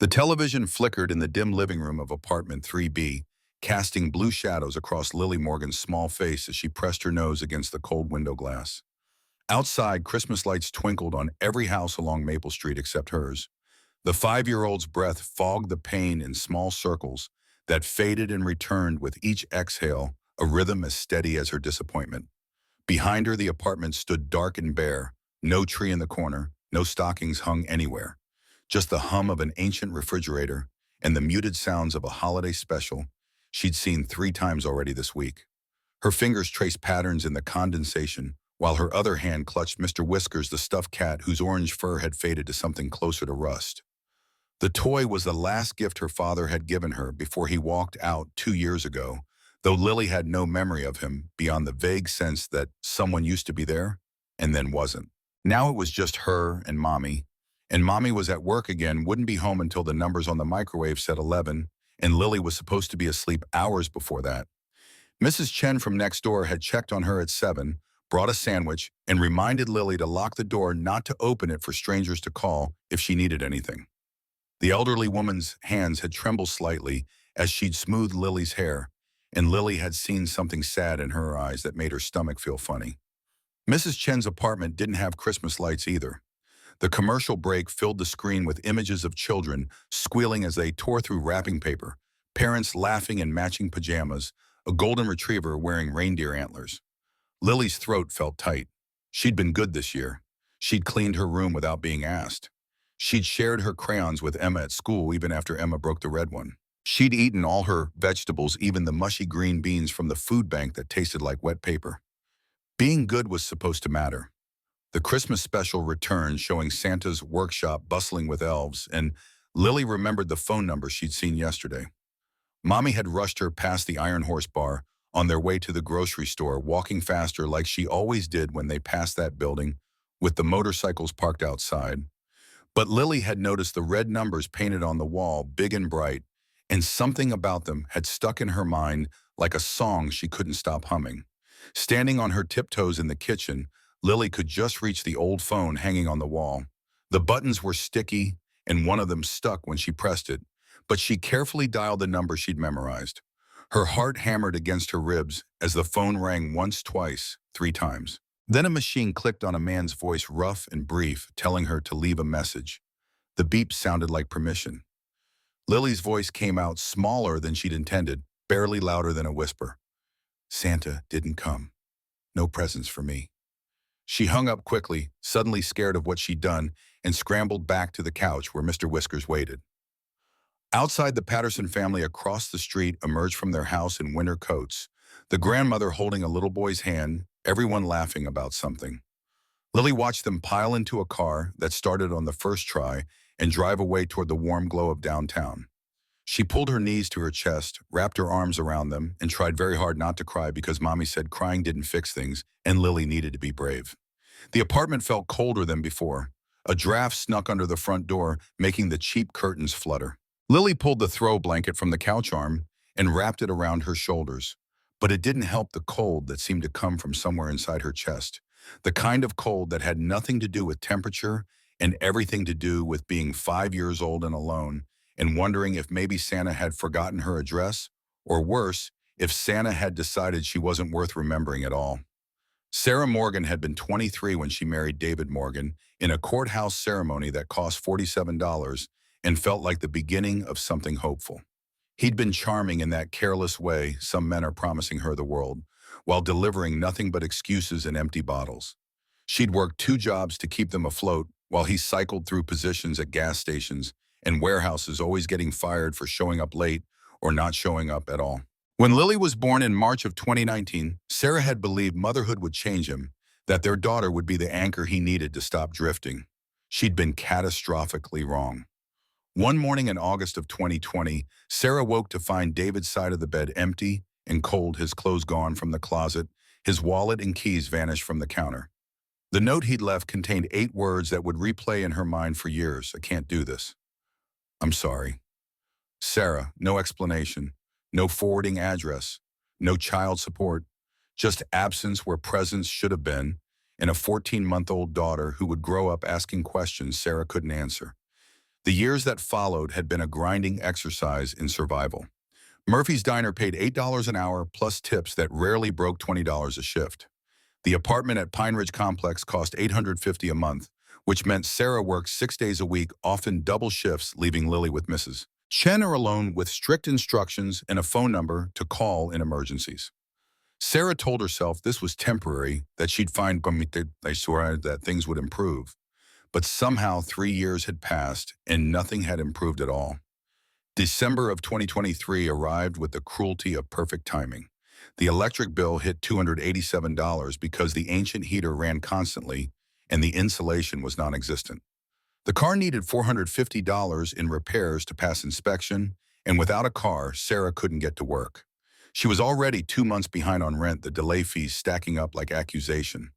The television flickered in the dim living room of apartment 3B, casting blue shadows across Lily Morgan's small face as she pressed her nose against the cold window glass. Outside, Christmas lights twinkled on every house along Maple Street except hers. The 5-year-old's breath fogged the pain in small circles that faded and returned with each exhale, a rhythm as steady as her disappointment. Behind her, the apartment stood dark and bare, no tree in the corner, no stockings hung anywhere. Just the hum of an ancient refrigerator and the muted sounds of a holiday special she'd seen 3 times already this week. Her fingers traced patterns in the condensation, while her other hand clutched Mr. Whiskers, the stuffed cat whose orange fur had faded to something closer to rust. The toy was the last gift her father had given her before he walked out 2 years ago, though Lily had no memory of him beyond the vague sense that someone used to be there and then wasn't. Now it was just her and Mommy was at work again, wouldn't be home until the numbers on the microwave said 11, and Lily was supposed to be asleep hours before that. Mrs. Chen from next door had checked on her at 7, brought a sandwich, and reminded Lily to lock the door, not to open it for strangers to call if she needed anything. The elderly woman's hands had trembled slightly as she'd smoothed Lily's hair, and Lily had seen something sad in her eyes that made her stomach feel funny. Mrs. Chen's apartment didn't have Christmas lights either. The commercial break filled the screen with images of children squealing as they tore through wrapping paper, parents laughing in matching pajamas, a golden retriever wearing reindeer antlers. Lily's throat felt tight. She'd been good this year. She'd cleaned her room without being asked. She'd shared her crayons with Emma at school even after Emma broke the red one. She'd eaten all her vegetables, even the mushy green beans from the food bank that tasted like wet paper. Being good was supposed to matter. The Christmas special returned, showing Santa's workshop bustling with elves, and Lily remembered the phone number she'd seen yesterday. Mommy had rushed her past the Iron Horse bar on their way to the grocery store, walking faster like she always did when they passed that building, with the motorcycles parked outside. But Lily had noticed the red numbers painted on the wall, big and bright, and something about them had stuck in her mind like a song she couldn't stop humming. Standing on her tiptoes in the kitchen, Lily could just reach the old phone hanging on the wall. The buttons were sticky, and one of them stuck when she pressed it, but she carefully dialed the number she'd memorized. Her heart hammered against her ribs as the phone rang once, twice, 3 times. Then a machine clicked on a man's voice, rough and brief, telling her to leave a message. The beep sounded like permission. Lily's voice came out smaller than she'd intended, barely louder than a whisper. Santa didn't come. No presents for me. She hung up quickly, suddenly scared of what she'd done, and scrambled back to the couch where Mr. Whiskers waited. Outside, the Patterson family across the street emerged from their house in winter coats, the grandmother holding a little boy's hand, everyone laughing about something. Lily watched them pile into a car that started on the first try and drive away toward the warm glow of downtown. She pulled her knees to her chest, wrapped her arms around them, and tried very hard not to cry because Mommy said crying didn't fix things and Lily needed to be brave. The apartment felt colder than before. A draft snuck under the front door, making the cheap curtains flutter. Lily pulled the throw blanket from the couch arm and wrapped it around her shoulders. But it didn't help the cold that seemed to come from somewhere inside her chest. The kind of cold that had nothing to do with temperature and everything to do with being 5 years old and alone, and wondering if maybe Santa had forgotten her address, or worse, if Santa had decided she wasn't worth remembering at all. Sarah Morgan had been 23 when she married David Morgan in a courthouse ceremony that cost $47 and felt like the beginning of something hopeful. He'd been charming in that careless way some men are promising her the world, while delivering nothing but excuses and empty bottles. She'd worked 2 jobs to keep them afloat while he cycled through positions at gas stations and warehouses, always getting fired for showing up late or not showing up at all. When Lily was born in March of 2019, Sarah had believed motherhood would change him, that their daughter would be the anchor he needed to stop drifting. She'd been catastrophically wrong. One morning in August of 2020, Sarah woke to find David's side of the bed empty and cold, his clothes gone from the closet, his wallet and keys vanished from the counter. The note he'd left contained 8 words that would replay in her mind for years. I can't do this. I'm sorry. Sarah, no explanation, no forwarding address, no child support, just absence where presence should have been, and a 14-month-old daughter who would grow up asking questions Sarah couldn't answer. The years that followed had been a grinding exercise in survival. Murphy's Diner paid $8 an hour plus tips that rarely broke $20 a shift. The apartment at Pine Ridge Complex cost $850 a month, which meant Sarah worked 6 days a week, often double shifts, leaving Lily with Mrs. Chen alone with strict instructions and a phone number to call in emergencies. Sarah told herself this was temporary, that she'd find that things would improve. But somehow 3 years had passed and nothing had improved at all. December of 2023 arrived with the cruelty of perfect timing. The electric bill hit $287 because the ancient heater ran constantly and the insulation was non-existent. The car needed $450 in repairs to pass inspection, and without a car, Sarah couldn't get to work. She was already 2 months behind on rent, the delay fees stacking up like accusation.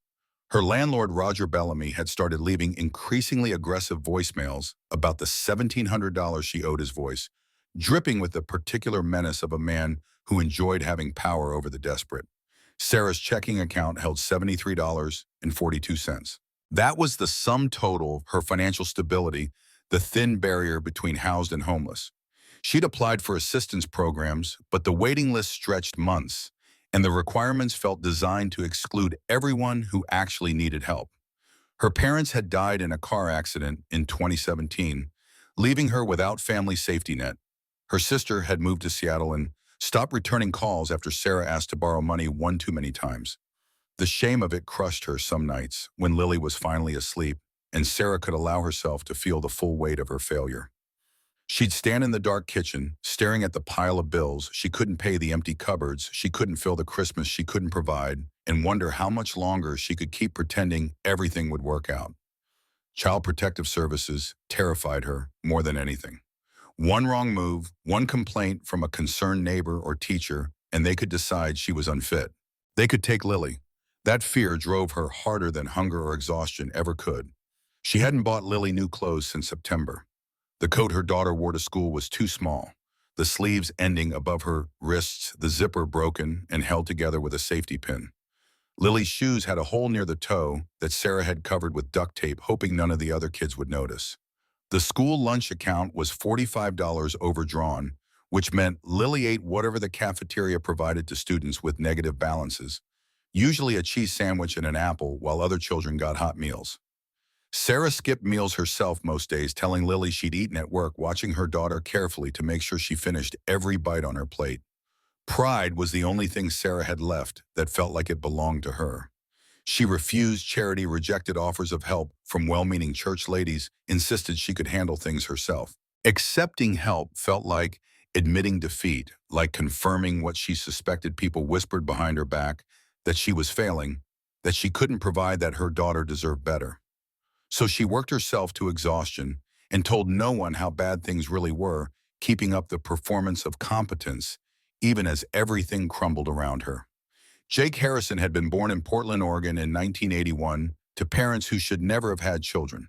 Her landlord, Roger Bellamy, had started leaving increasingly aggressive voicemails about the $1,700 she owed his voice, dripping with the particular menace of a man who enjoyed having power over the desperate. Sarah's checking account held $73.42. That was the sum total of her financial stability, the thin barrier between housed and homeless. She'd applied for assistance programs, but the waiting list stretched months, and the requirements felt designed to exclude everyone who actually needed help. Her parents had died in a car accident in 2017, leaving her without family safety net. Her sister had moved to Seattle and stopped returning calls after Sarah asked to borrow money one too many times. The shame of it crushed her some nights when Lily was finally asleep and Sarah could allow herself to feel the full weight of her failure. She'd stand in the dark kitchen, staring at the pile of bills she couldn't pay, the empty cupboards she couldn't fill, the Christmas she couldn't provide, and wonder how much longer she could keep pretending everything would work out. Child Protective Services terrified her more than anything. One wrong move, one complaint from a concerned neighbor or teacher, and they could decide she was unfit. They could take Lily. That fear drove her harder than hunger or exhaustion ever could. She hadn't bought Lily new clothes since September. The coat her daughter wore to school was too small, the sleeves ending above her wrists, the zipper broken and held together with a safety pin. Lily's shoes had a hole near the toe that Sarah had covered with duct tape, hoping none of the other kids would notice. The school lunch account was $45 overdrawn, which meant Lily ate whatever the cafeteria provided to students with negative balances, usually a cheese sandwich and an apple, while other children got hot meals. Sarah skipped meals herself most days, telling Lily she'd eaten at work, watching her daughter carefully to make sure she finished every bite on her plate. Pride was the only thing Sarah had left that felt like it belonged to her. She refused charity, rejected offers of help from well-meaning church ladies, insisted she could handle things herself. Accepting help felt like admitting defeat, like confirming what she suspected people whispered behind her back, that she was failing, that she couldn't provide, that her daughter deserved better. So she worked herself to exhaustion and told no one how bad things really were, keeping up the performance of competence, even as everything crumbled around her. Jake Harrison had been born in Portland, Oregon in 1981 to parents who should never have had children.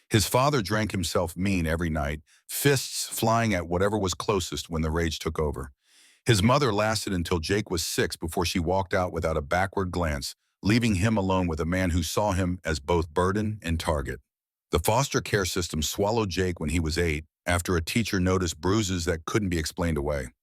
His father drank himself mean every night, fists flying at whatever was closest when the rage took over. His mother lasted until Jake was 6 before she walked out without a backward glance, leaving him alone with a man who saw him as both burden and target. The foster care system swallowed Jake when he was 8 after a teacher noticed bruises that couldn't be explained away.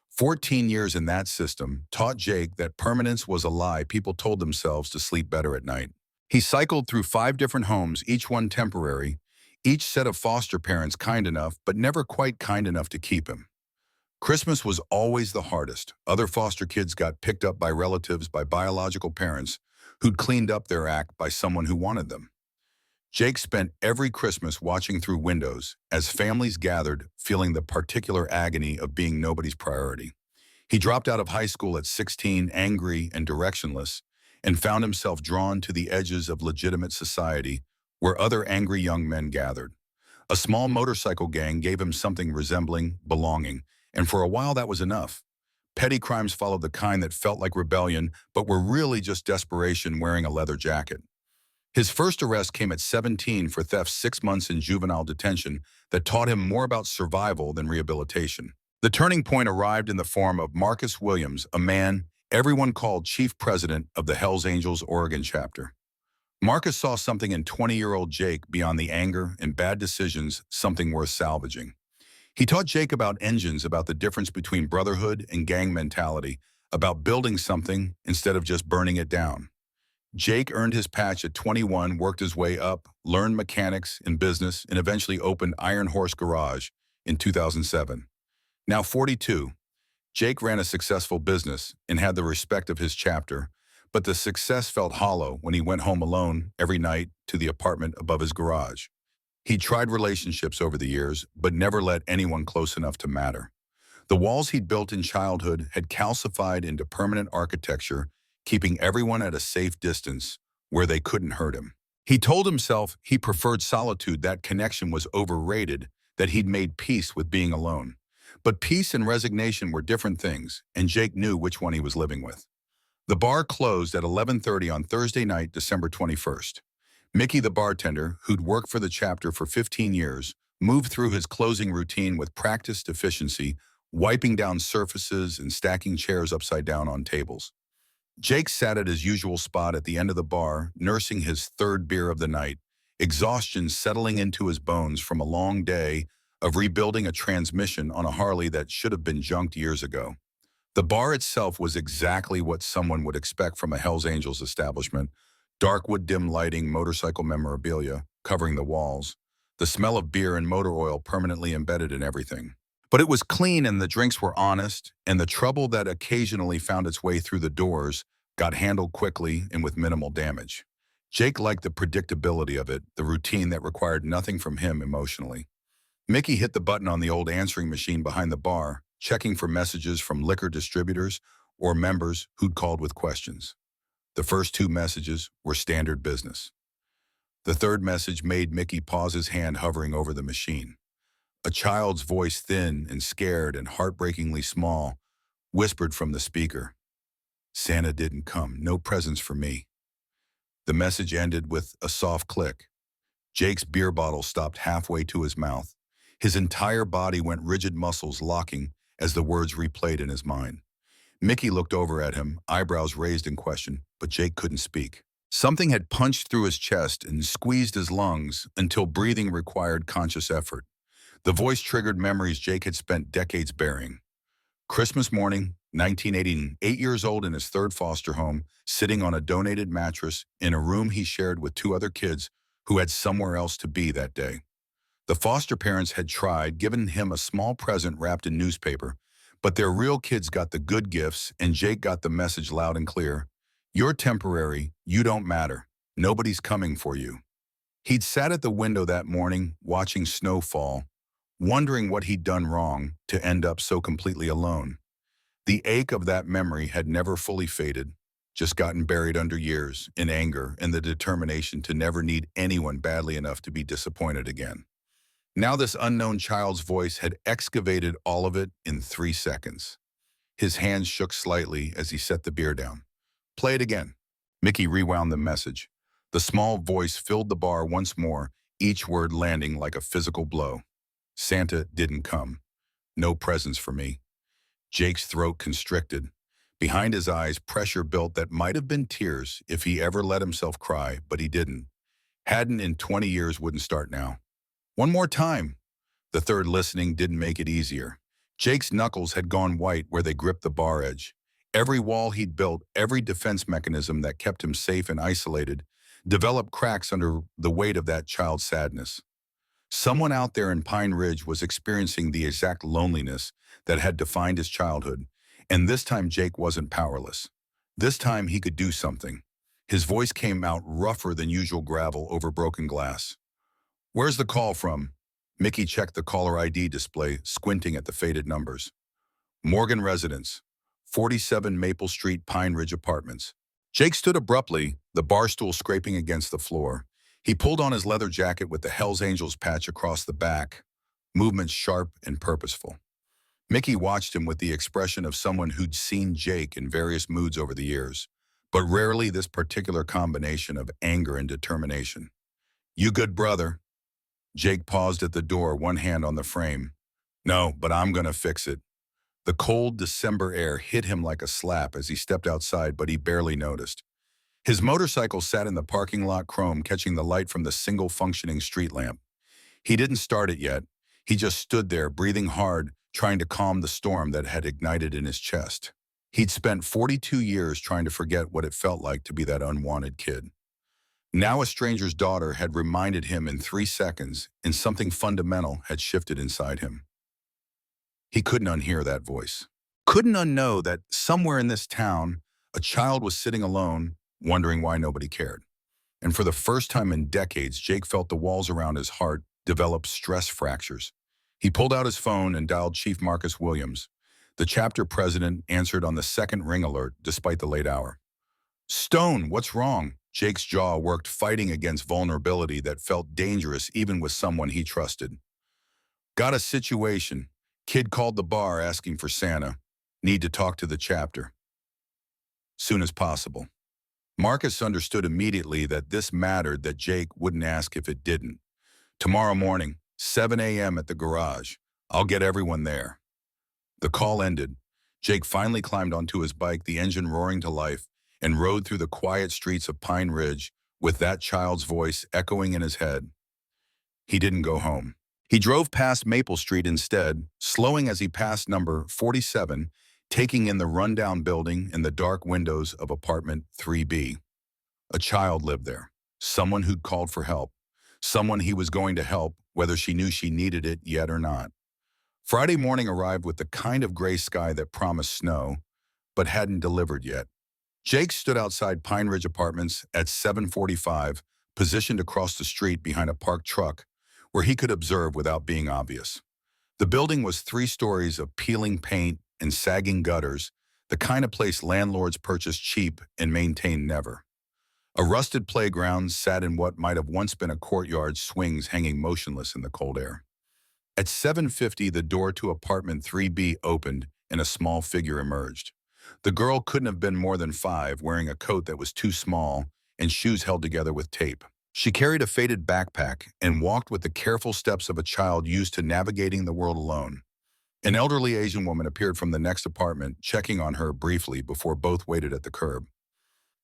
14 years in that system taught Jake that permanence was a lie people told themselves to sleep better at night. He cycled through 5 different homes, each one temporary, each set of foster parents kind enough but never quite kind enough to keep him. Christmas was always the hardest. Other foster kids got picked up by relatives, by biological parents, who'd cleaned up their act by someone who wanted them. Jake spent every Christmas watching through windows as families gathered, feeling the particular agony of being nobody's priority. He dropped out of high school at 16, angry and directionless, and found himself drawn to the edges of legitimate society where other angry young men gathered. A small motorcycle gang gave him something resembling belonging, and for a while that was enough. Petty crimes followed, the kind that felt like rebellion but were really just desperation wearing a leather jacket. His first arrest came at 17 for theft, 6 months in juvenile detention that taught him more about survival than rehabilitation. The turning point arrived in the form of Marcus Williams, a man everyone called chief president of the Hells Angels Oregon chapter. Marcus saw something in 20-year-old Jake beyond the anger and bad decisions, something worth salvaging. He taught Jake about engines, about the difference between brotherhood and gang mentality, about building something instead of just burning it down. Jake earned his patch at 21, worked his way up, learned mechanics and business, and eventually opened Iron Horse Garage in 2007. Now 42, Jake ran a successful business and had the respect of his chapter, but the success felt hollow when he went home alone every night to the apartment above his garage. He tried relationships over the years, but never let anyone close enough to matter. The walls he'd built in childhood had calcified into permanent architecture, keeping everyone at a safe distance where they couldn't hurt him. He told himself he preferred solitude, that connection was overrated, that he'd made peace with being alone. But peace and resignation were different things, and Jake knew which one he was living with. The bar closed at 11:30 on Thursday night, December 21st. Mickey, the bartender, who'd worked for the chapter for 15 years, moved through his closing routine with practiced efficiency, wiping down surfaces and stacking chairs upside down on tables. Jake sat at his usual spot at the end of the bar, nursing his third beer of the night, exhaustion settling into his bones from a long day of rebuilding a transmission on a Harley that should have been junked years ago. The bar itself was exactly what someone would expect from a Hells Angels establishment: dark wood dim lighting, motorcycle memorabilia covering the walls, the smell of beer and motor oil permanently embedded in everything. But it was clean and the drinks were honest, and the trouble that occasionally found its way through the doors got handled quickly and with minimal damage. Jake liked the predictability of it, the routine that required nothing from him emotionally. Mickey hit the button on the old answering machine behind the bar, checking for messages from liquor distributors or members who'd called with questions. The first two messages were standard business. The third message made Mickey pause, his hand hovering over the machine. A child's voice, thin and scared and heartbreakingly small, whispered from the speaker, "Santa didn't come, no presents for me." The message ended with a soft click. Jake's beer bottle stopped halfway to his mouth. His entire body went rigid, muscles locking as the words replayed in his mind. Mickey looked over at him, eyebrows raised in question, but Jake couldn't speak. Something had punched through his chest and squeezed his lungs until breathing required conscious effort. The voice triggered memories Jake had spent decades burying. Christmas morning, 1980, 8 years old in his third foster home, sitting on a donated mattress in a room he shared with two other kids who had somewhere else to be that day. The foster parents had tried, given him a small present wrapped in newspaper, but their real kids got the good gifts, and Jake got the message loud and clear: "You're temporary, you don't matter, nobody's coming for you." He'd sat at the window that morning, watching snow fall, wondering what he'd done wrong to end up so completely alone. The ache of that memory had never fully faded, just gotten buried under years in anger and the determination to never need anyone badly enough to be disappointed again. Now this unknown child's voice had excavated all of it in 3 seconds. His hands shook slightly as he set the beer down. "Play it again." Mickey rewound the message. The small voice filled the bar once more, each word landing like a physical blow. "Santa didn't come. No presents for me." Jake's throat constricted. Behind his eyes, pressure built that might have been tears if he ever let himself cry, but he didn't. Hadn't in 20 years, wouldn't start now. "One more time." The third listening didn't make it easier. Jake's knuckles had gone white where they gripped the bar edge. Every wall he'd built, every defense mechanism that kept him safe and isolated, developed cracks under the weight of that child's sadness. Someone out there in Pine Ridge was experiencing the exact loneliness that had defined his childhood, and this time Jake wasn't powerless. This time he could do something. His voice came out rougher than usual, gravel over broken glass. "Where's the call from?" Mickey checked the caller ID display, squinting at the faded numbers. "Morgan Residence, 47 Maple Street, Pine Ridge Apartments." Jake stood abruptly, the bar stool scraping against the floor. He pulled on his leather jacket with the Hells Angels patch across the back, movements sharp and purposeful. Mickey watched him with the expression of someone who'd seen Jake in various moods over the years, but rarely this particular combination of anger and determination. "You good, brother?" Jake paused at the door, one hand on the frame. "No, but I'm gonna fix it." The cold December air hit him like a slap as he stepped outside, but he barely noticed. His motorcycle sat in the parking lot chrome, catching the light from the single functioning street lamp. He didn't start it yet. He just stood there, breathing hard, trying to calm the storm that had ignited in his chest. He'd spent 42 years trying to forget what it felt like to be that unwanted kid. Now a stranger's daughter had reminded him in 3 seconds, and something fundamental had shifted inside him. He couldn't unhear that voice. Couldn't unknow that somewhere in this town, a child was sitting alone, wondering why nobody cared. And for the first time in decades, Jake felt the walls around his heart develop stress fractures. He pulled out his phone and dialed Chief Marcus Williams. The chapter president answered on the second ring alert despite the late hour. "Stone, what's wrong?" Jake's jaw worked, fighting against vulnerability that felt dangerous even with someone he trusted. "Got a situation. Kid called the bar asking for Santa. Need to talk to the chapter. Soon as possible." Marcus understood immediately that this mattered, that Jake wouldn't ask if it didn't. "Tomorrow morning, 7 a.m. at the garage. I'll get everyone there." The call ended. Jake finally climbed onto his bike, the engine roaring to life, and rode through the quiet streets of Pine Ridge with that child's voice echoing in his head. He didn't go home. He drove past Maple Street instead, slowing as he passed number 47, taking in the rundown building and the dark windows of apartment 3B. A child lived there, someone who'd called for help, someone he was going to help, whether she knew she needed it yet or not. Friday morning arrived with the kind of gray sky that promised snow, but hadn't delivered yet. Jake stood outside Pine Ridge Apartments at 7:45, positioned across the street behind a parked truck, where he could observe without being obvious. The building was 3 stories of peeling paint and sagging gutters, the kind of place landlords purchase cheap and maintain never. A rusted playground sat in what might have once been a courtyard, swings hanging motionless in the cold air. At 7:50, the door to apartment 3B opened and a small figure emerged. The girl couldn't have been more than 5, wearing a coat that was too small and shoes held together with tape. She carried a faded backpack and walked with the careful steps of a child used to navigating the world alone. An elderly Asian woman appeared from the next apartment, checking on her briefly before both waited at the curb.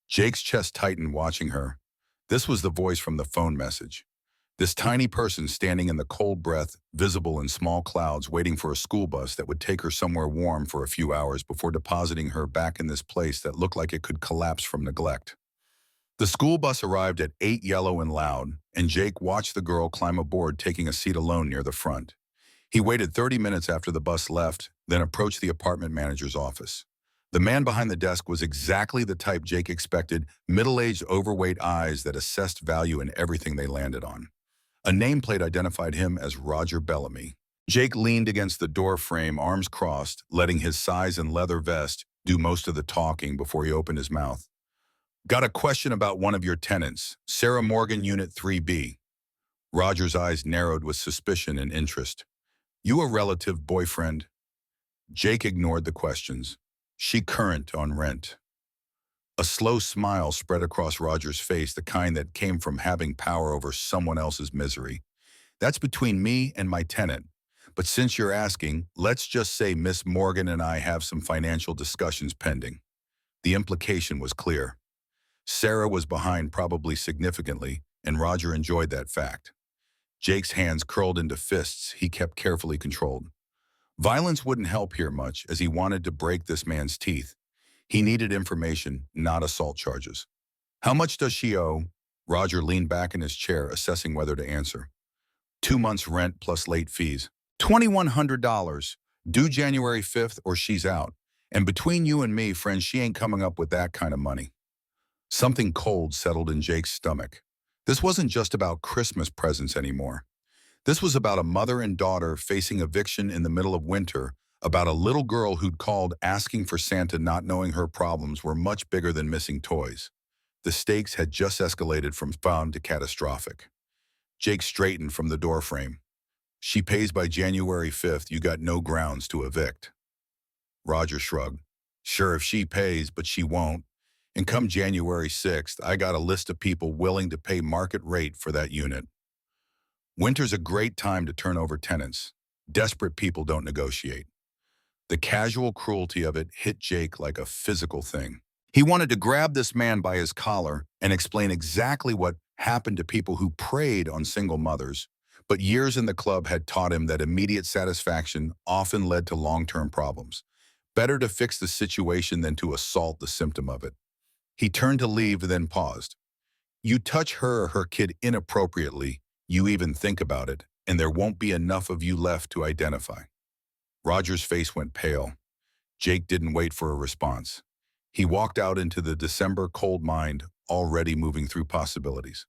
Jake's chest tightened watching her. This was the voice from the phone message. This tiny person standing in the cold breath, visible in small clouds, waiting for a school bus that would take her somewhere warm for a few hours before depositing her back in this place that looked like it could collapse from neglect. The school bus arrived at 8, yellow and loud, and Jake watched the girl climb aboard, taking a seat alone near the front. He waited 30 minutes after the bus left, then approached the apartment manager's office. The man behind the desk was exactly the type Jake expected, middle-aged, overweight eyes that assessed value in everything they landed on. A nameplate identified him as Roger Bellamy. Jake leaned against the door frame, arms crossed, letting his size and leather vest do most of the talking before he opened his mouth. "Got a question about one of your tenants, Sarah Morgan, Unit 3B. Roger's eyes narrowed with suspicion and interest. "You a relative, boyfriend?" Jake ignored the questions. "She current on rent." A slow smile spread across Roger's face, the kind that came from having power over someone else's misery. "That's between me and my tenant. But since you're asking, let's just say Miss Morgan and I have some financial discussions pending." The implication was clear. Sarah was behind, probably significantly, and Roger enjoyed that fact. Jake's hands curled into fists he kept carefully controlled. Violence wouldn't help here much, as he wanted to break this man's teeth. He needed information, not assault charges. "How much does she owe?" Roger leaned back in his chair, assessing whether to answer. 2 months' rent plus late fees. $2,100. Due January 5th or she's out. And between you and me, friend, she ain't coming up with that kind of money. Something cold settled in Jake's stomach. This wasn't just about Christmas presents anymore. This was about a mother and daughter facing eviction in the middle of winter, about a little girl who'd called asking for Santa, not knowing her problems were much bigger than missing toys. The stakes had just escalated from fun to catastrophic. Jake straightened from the doorframe. "She pays by January 5th, you got no grounds to evict." Roger shrugged. "Sure, if she pays, but she won't. And come January 6th, I got a list of people willing to pay market rate for that unit." Winter's a great time to turn over tenants. Desperate people don't negotiate. The casual cruelty of it hit Jake like a physical thing. He wanted to grab this man by his collar and explain exactly what happened to people who preyed on single mothers, but years in the club had taught him that immediate satisfaction often led to long-term problems. Better to fix the situation than to assault the symptom of it. He turned to leave, then paused. You touch her or her kid inappropriately, you even think about it, and there won't be enough of you left to identify. Roger's face went pale. Jake didn't wait for a response. He walked out into the December cold mind, already moving through possibilities.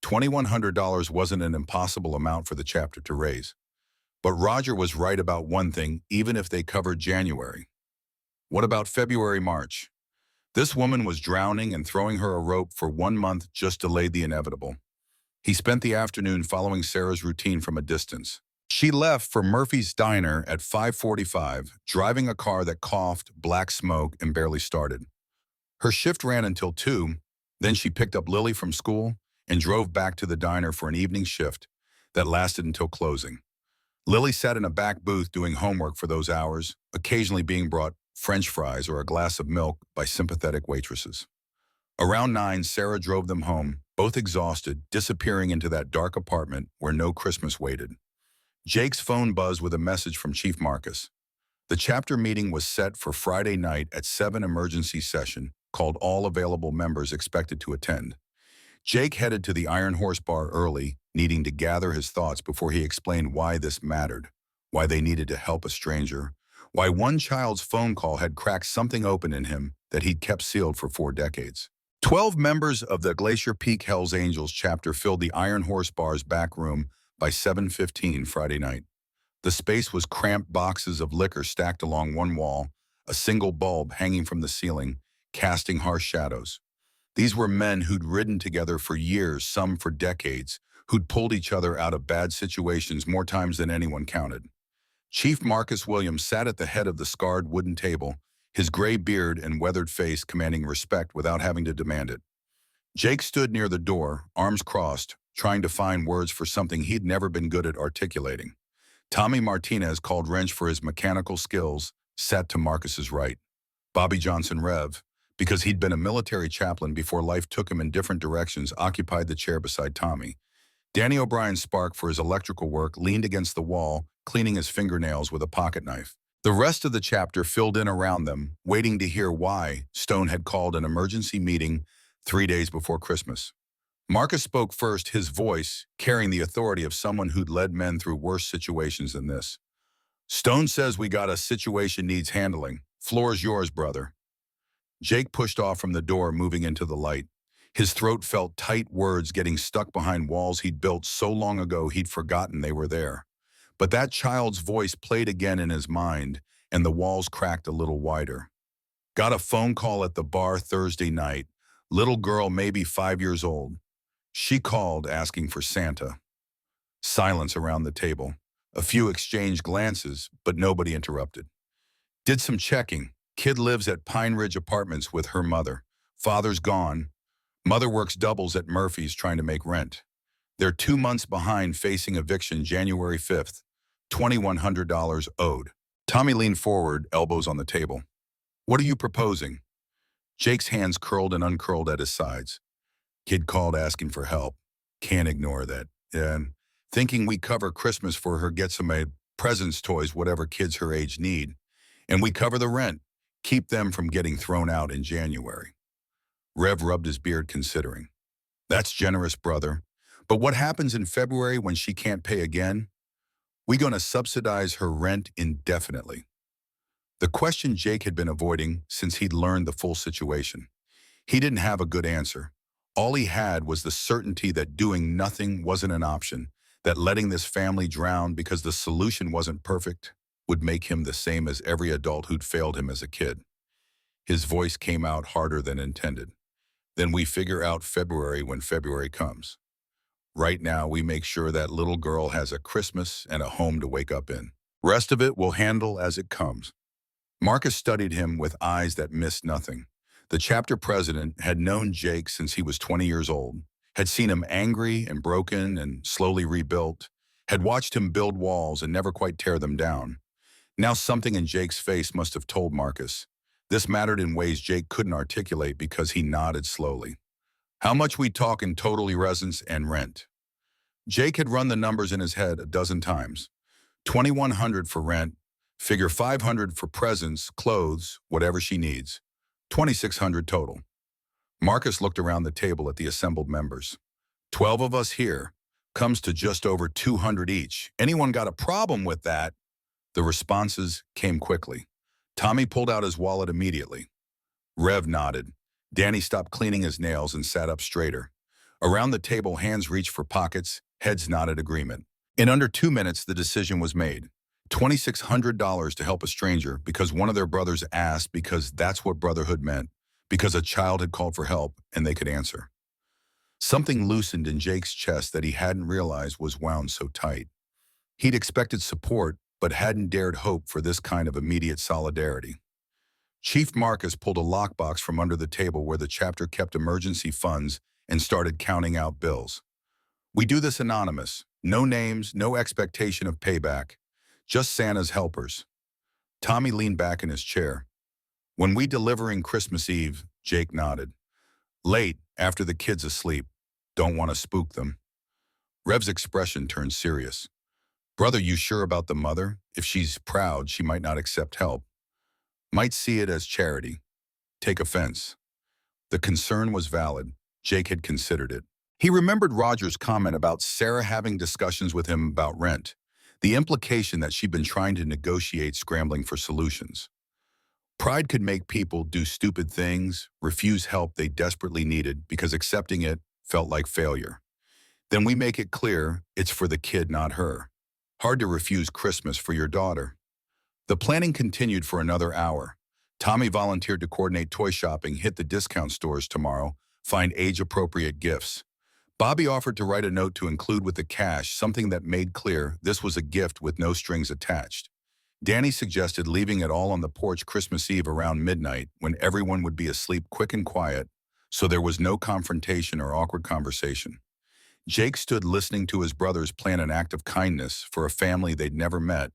$2,100 wasn't an impossible amount for the chapter to raise. But Roger was right about one thing, even if they covered January. What about February, March? This woman was drowning, and throwing her a rope for 1 month just delayed the inevitable. He spent the afternoon following Sarah's routine from a distance. She left for Murphy's Diner at 5:45, driving a car that coughed black smoke and barely started. Her shift ran until 2, then she picked up Lily from school and drove back to the diner for an evening shift that lasted until closing. Lily sat in a back booth doing homework for those hours, occasionally being brought French fries or a glass of milk by sympathetic waitresses. Around 9, Sarah drove them home, both exhausted, disappearing into that dark apartment where no Christmas waited. Jake's phone buzzed with a message from Chief Marcus. The chapter meeting was set for Friday night at 7 emergency session, called all available members expected to attend. Jake headed to the Iron Horse Bar early, needing to gather his thoughts before he explained why this mattered, why they needed to help a stranger, why one child's phone call had cracked something open in him that he'd kept sealed for 4 decades. 12 members of the Glacier Peak Hells Angels chapter filled the Iron Horse Bar's back room by 7:15 Friday night. The space was cramped boxes of liquor stacked along one wall, a single bulb hanging from the ceiling, casting harsh shadows. These were men who'd ridden together for years, some for decades, who'd pulled each other out of bad situations more times than anyone counted. Chief Marcus Williams sat at the head of the scarred wooden table, his gray beard and weathered face commanding respect without having to demand it. Jake stood near the door, arms crossed, trying to find words for something he'd never been good at articulating. Tommy Martinez, called Wrench for his mechanical skills, sat to Marcus's right. Bobby Johnson Rev, because he'd been a military chaplain before life took him in different directions, occupied the chair beside Tommy. Danny O'Brien Spark, for his electrical work, leaned against the wall, cleaning his fingernails with a pocket knife. The rest of the chapter filled in around them, waiting to hear why Stone had called an emergency meeting 3 days before Christmas. Marcus spoke first, his voice carrying the authority of someone who'd led men through worse situations than this. Stone says we got a situation needs handling. Floor's yours, brother. Jake pushed off from the door, moving into the light. His throat felt tight, words getting stuck behind walls he'd built so long ago he'd forgotten they were there. But that child's voice played again in his mind, and the walls cracked a little wider. Got a phone call at the bar Thursday night. Little girl, maybe 5 years old. She called asking for Santa. Silence around the table. A few exchanged glances, but nobody interrupted. Did some checking. Kid lives at Pine Ridge Apartments with her mother. Father's gone. Mother works doubles at Murphy's trying to make rent. They're 2 months behind, facing eviction January 5th. $2,100 owed. Tommy leaned forward, elbows on the table. What are you proposing? Jake's hands curled and uncurled at his sides. Kid called asking for help. Can't ignore that. Thinking we cover Christmas for her, get some presents, toys, whatever kids her age need. And we cover the rent. Keep them from getting thrown out in January. Rev rubbed his beard, considering. That's generous, brother. But what happens in February when she can't pay again? We gonna subsidize her rent indefinitely. The question Jake had been avoiding since he'd learned the full situation. He didn't have a good answer. All he had was the certainty that doing nothing wasn't an option, that letting this family drown because the solution wasn't perfect would make him the same as every adult who'd failed him as a kid. His voice came out harder than intended. Then we figure out February when February comes. Right now, we make sure that little girl has a Christmas and a home to wake up in. Rest of it we'll handle as it comes. Marcus studied him with eyes that missed nothing. The chapter president had known Jake since he was 20 years old, had seen him angry and broken and slowly rebuilt, had watched him build walls and never quite tear them down. Now something in Jake's face must have told Marcus, This mattered in ways Jake couldn't articulate because he nodded slowly. How much we talk in total resins and rent? Jake had run the numbers in his head a dozen times. 2,100 for rent, figure 500 for presents, clothes, whatever she needs. 2,600 total. Marcus looked around the table at the assembled members. 12 of us here. Comes to just over 200 each. Anyone got a problem with that? The responses came quickly. Tommy pulled out his wallet immediately. Rev nodded. Danny stopped cleaning his nails and sat up straighter. Around the table, hands reached for pockets, heads nodded agreement. In under 2 minutes, the decision was made. $2,600 to help a stranger because one of their brothers asked, because that's what brotherhood meant, because a child had called for help and they could answer. Something loosened in Jake's chest that he hadn't realized was wound so tight. He'd expected support, but hadn't dared hope for this kind of immediate solidarity. Chief Marcus pulled a lockbox from under the table where the chapter kept emergency funds and started counting out bills. We do this anonymous. No names, no expectation of payback. Just Santa's helpers. Tommy leaned back in his chair. When we delivering Christmas Eve, Jake nodded. Late, after the kids asleep. Don't want to spook them. Rev's expression turned serious. Brother, you sure about the mother? If she's proud, she might not accept help. Might see it as charity. Take offense. The concern was valid. Jake had considered it. He remembered Roger's comment about Sarah having discussions with him about rent, the implication that she'd been trying to negotiate, scrambling for solutions. Pride could make people do stupid things, refuse help they desperately needed because accepting it felt like failure. Then we make it clear it's for the kid, not her. Hard to refuse Christmas for your daughter. The planning continued for another hour. Tommy volunteered to coordinate toy shopping, hit the discount stores tomorrow, find age-appropriate gifts. Bobby offered to write a note to include with the cash, something that made clear this was a gift with no strings attached. Danny suggested leaving it all on the porch Christmas Eve around midnight when everyone would be asleep, quick and quiet, so there was no confrontation or awkward conversation. Jake stood listening to his brothers plan an act of kindness for a family they'd never met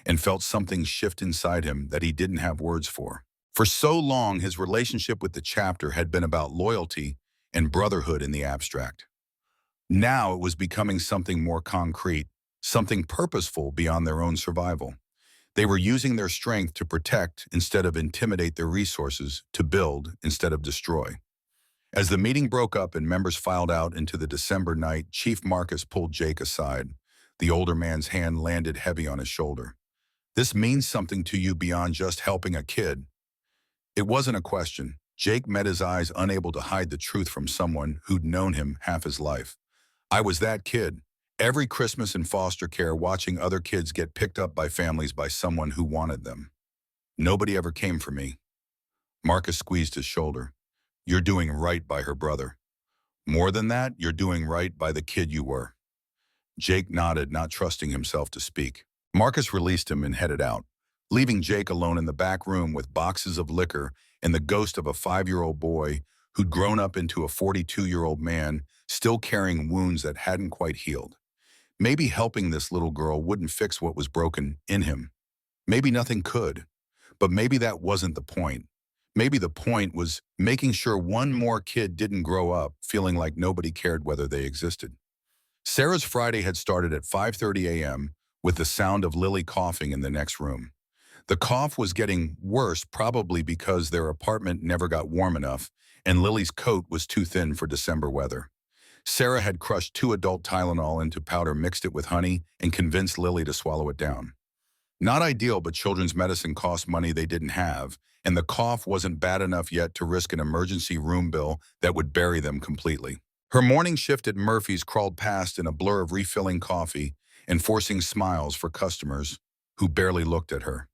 and felt something shift inside him that he didn't have words for. For so long, his relationship with the chapter had been about loyalty and brotherhood in the abstract. Now it was becoming something more concrete, something purposeful beyond their own survival. They were using their strength to protect instead of intimidate, their resources to build instead of destroy. As the meeting broke up and members filed out into the December night, Chief Marcus pulled Jake aside. The older man's hand landed heavy on his shoulder. This means something to you beyond just helping a kid. It wasn't a question. Jake met his eyes, unable to hide the truth from someone who'd known him half his life. I was that kid. Every Christmas in foster care, watching other kids get picked up by families by someone who wanted them. Nobody ever came for me. Marcus squeezed his shoulder. You're doing right by her brother. More than that, you're doing right by the kid you were. Jake nodded, not trusting himself to speak. Marcus released him and headed out, leaving Jake alone in the back room with boxes of liquor and the ghost of a 5-year-old boy who'd grown up into a 42-year-old man, still carrying wounds that hadn't quite healed. Maybe helping this little girl wouldn't fix what was broken in him. Maybe nothing could. But maybe that wasn't the point. Maybe the point was making sure one more kid didn't grow up feeling like nobody cared whether they existed. Sarah's Friday had started at 5:30 a.m. with the sound of Lily coughing in the next room. The cough was getting worse, probably because their apartment never got warm enough and Lily's coat was too thin for December weather. Sarah had crushed 2 adult Tylenol into powder, mixed it with honey, and convinced Lily to swallow it down. Not ideal, but children's medicine cost money they didn't have, and the cough wasn't bad enough yet to risk an emergency room bill that would bury them completely. Her morning shift at Murphy's crawled past in a blur of refilling coffee and forcing smiles for customers who barely looked at her.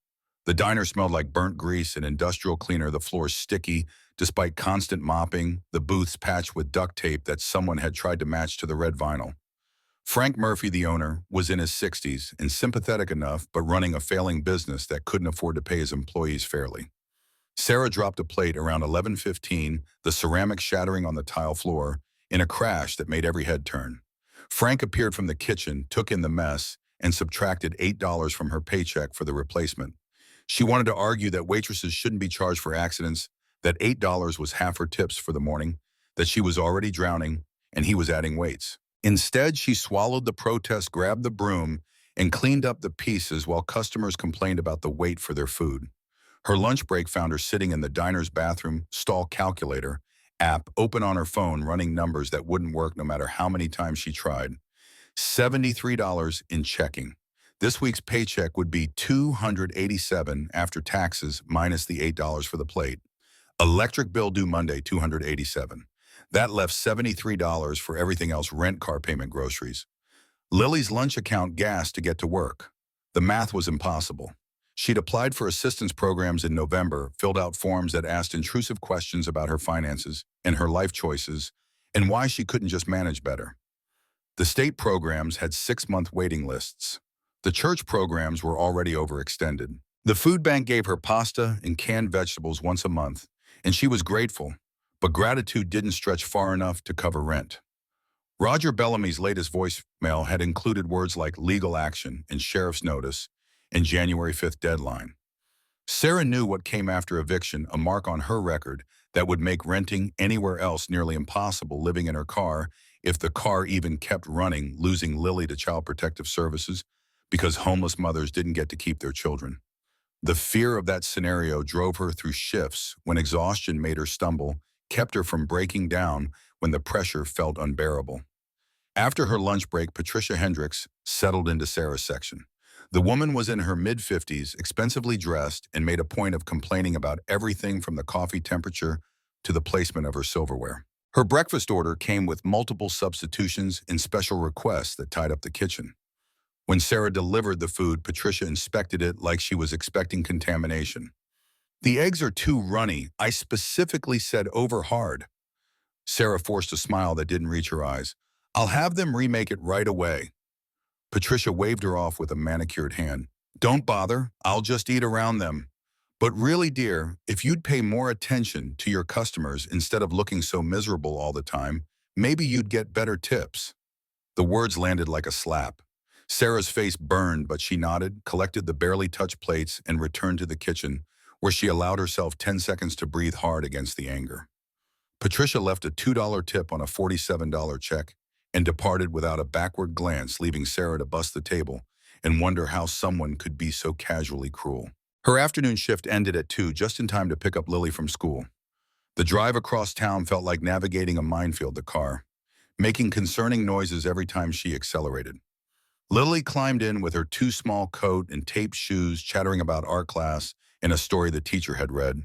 The diner smelled like burnt grease and industrial cleaner, the floors sticky despite constant mopping, the booths patched with duct tape that someone had tried to match to the red vinyl. Frank Murphy, the owner, was in his 60s and sympathetic enough, but running a failing business that couldn't afford to pay his employees fairly. Sarah dropped a plate around 11:15, the ceramic shattering on the tile floor, in a crash that made every head turn. Frank appeared from the kitchen, took in the mess, and subtracted $8 from her paycheck for the replacement. She wanted to argue that waitresses shouldn't be charged for accidents, that $8 was half her tips for the morning, that she was already drowning, and he was adding weights. Instead, she swallowed the protest, grabbed the broom, and cleaned up the pieces while customers complained about the wait for their food. Her lunch break found her sitting in the diner's bathroom stall calculator app open on her phone running numbers that wouldn't work no matter how many times she tried. $73 in checking. This week's paycheck would be $287 after taxes minus the $8 for the plate. Electric bill due Monday, $287. That left $73 for everything else: rent, car payment, groceries. Lily's lunch account gassed to get to work. The math was impossible. She'd applied for assistance programs in November, filled out forms that asked intrusive questions about her finances and her life choices, and why she couldn't just manage better. The state programs had 6-month waiting lists. The church programs were already overextended. The food bank gave her pasta and canned vegetables once a month, and she was grateful, but gratitude didn't stretch far enough to cover rent. Roger Bellamy's latest voicemail had included words like legal action and sheriff's notice and January 5th deadline. Sarah knew what came after eviction, a mark on her record that would make renting anywhere else nearly impossible, living in her car, if the car even kept running, losing Lily to Child Protective Services because homeless mothers didn't get to keep their children. The fear of that scenario drove her through shifts when exhaustion made her stumble, kept her from breaking down when the pressure felt unbearable. After her lunch break, Patricia Hendricks settled into Sarah's section. The woman was in her mid-50s, expensively dressed, and made a point of complaining about everything from the coffee temperature to the placement of her silverware. Her breakfast order came with multiple substitutions and special requests that tied up the kitchen. When Sarah delivered the food, Patricia inspected it like she was expecting contamination. "The eggs are too runny. I specifically said over hard." Sarah forced a smile that didn't reach her eyes. "I'll have them remake it right away." Patricia waved her off with a manicured hand. "Don't bother. I'll just eat around them. But really, dear, if you'd pay more attention to your customers instead of looking so miserable all the time, maybe you'd get better tips." The words landed like a slap. Sarah's face burned, but she nodded, collected the barely touched plates, and returned to the kitchen, where she allowed herself 10 seconds to breathe hard against the anger. Patricia left a $2 tip on a $47 check and departed without a backward glance, leaving Sarah to bust the table and wonder how someone could be so casually cruel. Her afternoon shift ended at 2, just in time to pick up Lily from school. The drive across town felt like navigating a minefield, the car, making concerning noises every time she accelerated. Lily climbed in with her too small coat and taped shoes, chattering about art class and a story the teacher had read.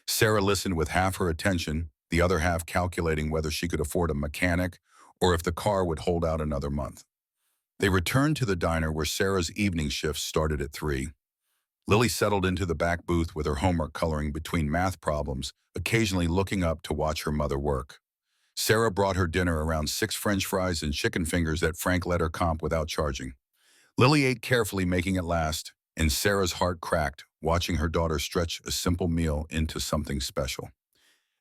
Sarah listened with half her attention, the other half calculating whether she could afford a mechanic or if the car would hold out another month. They returned to the diner where Sarah's evening shift started at 3. Lily settled into the back booth with her homework coloring between math problems, occasionally looking up to watch her mother work. Sarah brought her dinner, around 6 French fries and chicken fingers that Frank let her comp without charging. Lily ate carefully, making it last, and Sarah's heart cracked, watching her daughter stretch a simple meal into something special.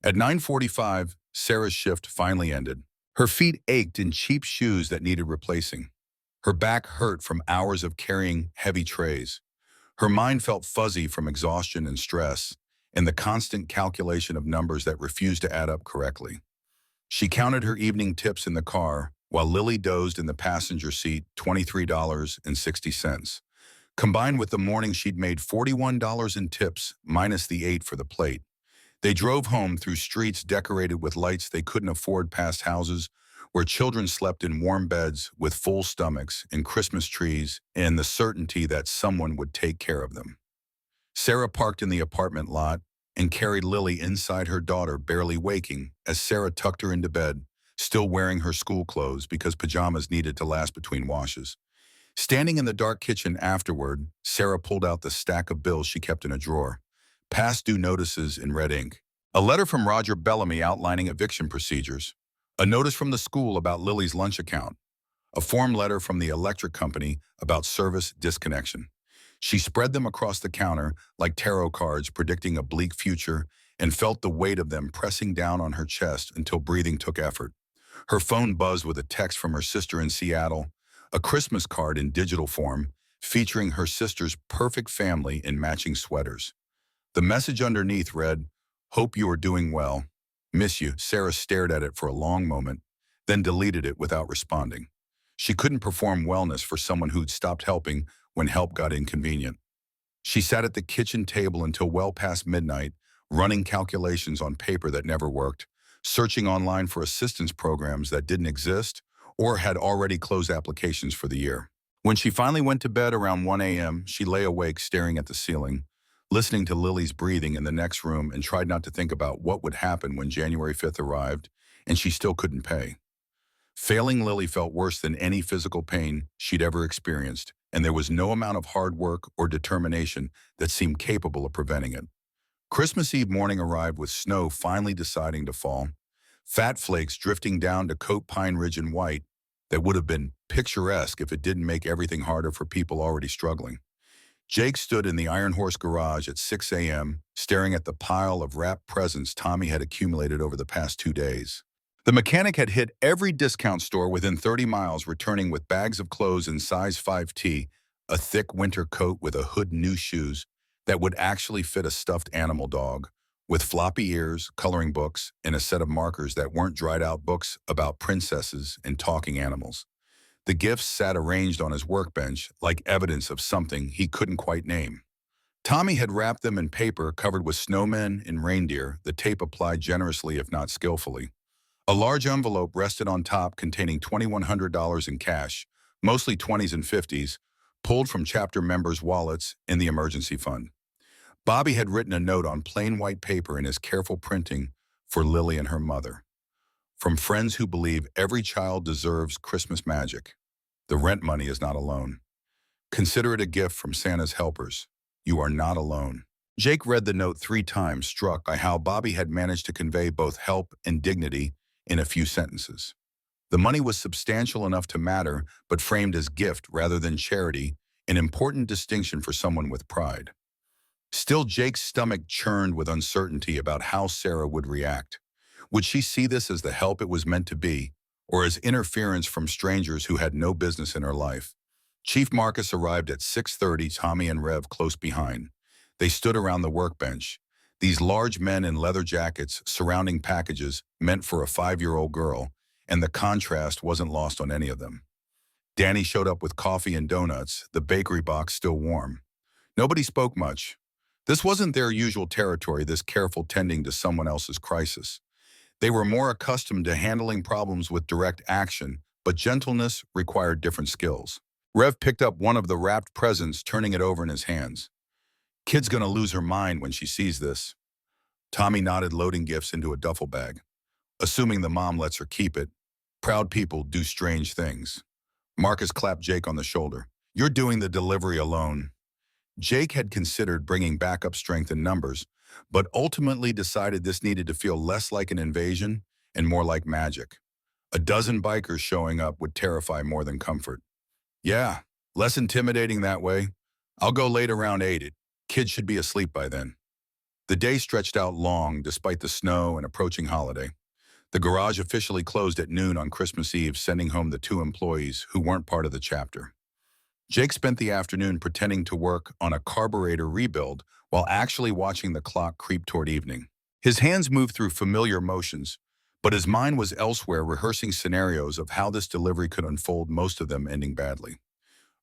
At 9:45, Sarah's shift finally ended. Her feet ached in cheap shoes that needed replacing. Her back hurt from hours of carrying heavy trays. Her mind felt fuzzy from exhaustion and stress, and the constant calculation of numbers that refused to add up correctly. She counted her evening tips in the car, while Lily dozed in the passenger seat, $23.60. Combined with the morning, she'd made $41 in tips, minus the 8 for the plate. They drove home through streets decorated with lights they couldn't afford, past houses where children slept in warm beds with full stomachs, and Christmas trees, and the certainty that someone would take care of them. Sarah parked in the apartment lot and carried Lily inside, her daughter barely waking as Sarah tucked her into bed, still wearing her school clothes because pajamas needed to last between washes. Standing in the dark kitchen afterward, Sarah pulled out the stack of bills she kept in a drawer. Past due notices in red ink. A letter from Roger Bellamy outlining eviction procedures. A notice from the school about Lily's lunch account. A form letter from the electric company about service disconnection. She spread them across the counter like tarot cards predicting a bleak future, and felt the weight of them pressing down on her chest until breathing took effort. Her phone buzzed with a text from her sister in Seattle, a Christmas card in digital form, featuring her sister's perfect family in matching sweaters. The message underneath read, "Hope you are doing well. Miss you." Sarah stared at it for a long moment, then deleted it without responding. She couldn't perform wellness for someone who'd stopped helping when help got inconvenient. She sat at the kitchen table until well past midnight, running calculations on paper that never worked, searching online for assistance programs that didn't exist or had already closed applications for the year. When she finally went to bed around 1 a.m., she lay awake staring at the ceiling, listening to Lily's breathing in the next room, and tried not to think about what would happen when January 5th arrived and she still couldn't pay. Failing Lily felt worse than any physical pain she'd ever experienced, and there was no amount of hard work or determination that seemed capable of preventing it. Christmas Eve morning arrived with snow finally deciding to fall, fat flakes drifting down to coat Pine Ridge in white that would have been picturesque if it didn't make everything harder for people already struggling. Jake stood in the Iron Horse garage at 6 a.m., staring at the pile of wrapped presents Tommy had accumulated over the past 2 days. The mechanic had hit every discount store within 30 miles, returning with bags of clothes in size 5T, a thick winter coat with a hood and new shoes that would actually fit a stuffed animal dog, with floppy ears, coloring books, and a set of markers that weren't dried-out books about princesses and talking animals. The gifts sat arranged on his workbench like evidence of something he couldn't quite name. Tommy had wrapped them in paper covered with snowmen and reindeer, the tape applied generously if not skillfully. A large envelope rested on top containing $2,100 in cash, mostly 20s and 50s, pulled from chapter members' wallets in the emergency fund. Bobby had written a note on plain white paper in his careful printing for Lily and her mother. From friends who believe every child deserves Christmas magic. The rent money is not alone. Consider it a gift from Santa's helpers. You are not alone. Jake read the note 3 times, struck by how Bobby had managed to convey both help and dignity in a few sentences. The money was substantial enough to matter, but framed as gift rather than charity, an important distinction for someone with pride. Still, Jake's stomach churned with uncertainty about how Sarah would react. Would she see this as the help it was meant to be, or as interference from strangers who had no business in her life? Chief Marcus arrived at 6:30, Tommy and Rev close behind. They stood around the workbench, these large men in leather jackets surrounding packages meant for a 5-year-old girl, and the contrast wasn't lost on any of them. Danny showed up with coffee and donuts, the bakery box still warm. Nobody spoke much. This wasn't their usual territory, this careful tending to someone else's crisis. They were more accustomed to handling problems with direct action, but gentleness required different skills. Rev picked up one of the wrapped presents, turning it over in his hands. "Kid's gonna lose her mind when she sees this." Tommy nodded, loading gifts into a duffel bag. "Assuming the mom lets her keep it. Proud people do strange things." Marcus clapped Jake on the shoulder. "You're doing the delivery alone." Jake had considered bringing backup strength in numbers, but ultimately decided this needed to feel less like an invasion and more like magic. A dozen bikers showing up would terrify more than comfort. "Yeah, less intimidating that way. I'll go late around 8. Kids should be asleep by then." The day stretched out long despite the snow and approaching holiday. The garage officially closed at noon on Christmas Eve, sending home the 2 employees who weren't part of the chapter. Jake spent the afternoon pretending to work on a carburetor rebuild while actually watching the clock creep toward evening. His hands moved through familiar motions, but his mind was elsewhere, rehearsing scenarios of how this delivery could unfold, most of them ending badly.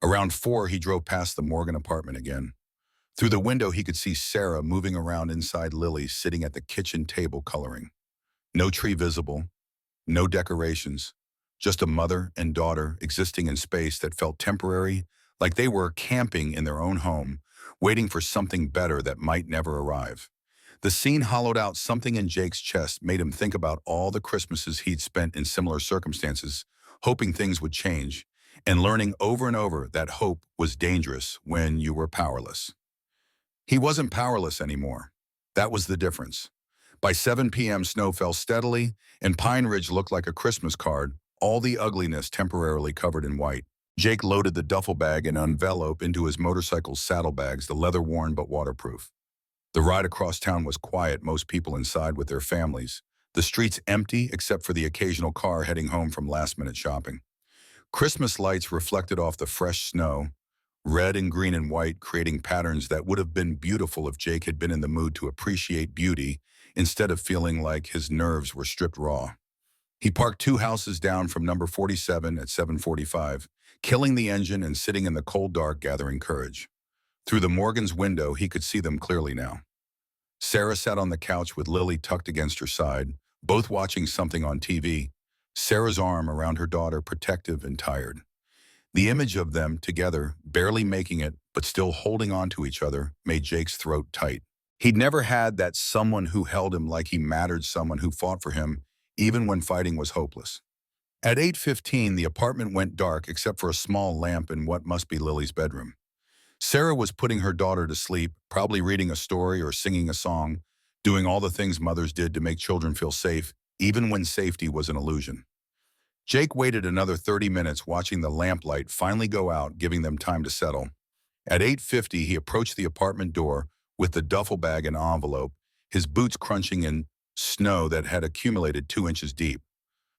Around 4, he drove past the Morgan apartment again. Through the window, he could see Sarah moving around inside Lily, sitting at the kitchen table coloring. No tree visible, no decorations, just a mother and daughter existing in space that felt temporary, like they were camping in their own home, waiting for something better that might never arrive. The scene hollowed out something in Jake's chest, made him think about all the Christmases he'd spent in similar circumstances, hoping things would change, and learning over and over that hope was dangerous when you were powerless. He wasn't powerless anymore. That was the difference. By 7 p.m., snow fell steadily, and Pine Ridge looked like a Christmas card, all the ugliness temporarily covered in white. Jake loaded the duffel bag and envelope into his motorcycle's saddlebags, the leather worn but waterproof. The ride across town was quiet, most people inside with their families. The streets empty except for the occasional car heading home from last-minute shopping. Christmas lights reflected off the fresh snow, red and green and white, creating patterns that would have been beautiful if Jake had been in the mood to appreciate beauty instead of feeling like his nerves were stripped raw. He parked 2 houses down from number 47 at 7:45, killing the engine and sitting in the cold dark gathering courage. Through the Morgan's window, he could see them clearly now. Sarah sat on the couch with Lily tucked against her side, both watching something on TV, Sarah's arm around her daughter, protective and tired. The image of them together, barely making it, but still holding on to each other, made Jake's throat tight. He'd never had that someone who held him like he mattered, someone who fought for him, even when fighting was hopeless. At 8:15, the apartment went dark except for a small lamp in what must be Lily's bedroom. Sarah was putting her daughter to sleep, probably reading a story or singing a song, doing all the things mothers did to make children feel safe, even when safety was an illusion. Jake waited another 30 minutes watching the lamplight finally go out, giving them time to settle. At 8:50, he approached the apartment door with the duffel bag and envelope, his boots crunching in snow that had accumulated 2 inches deep.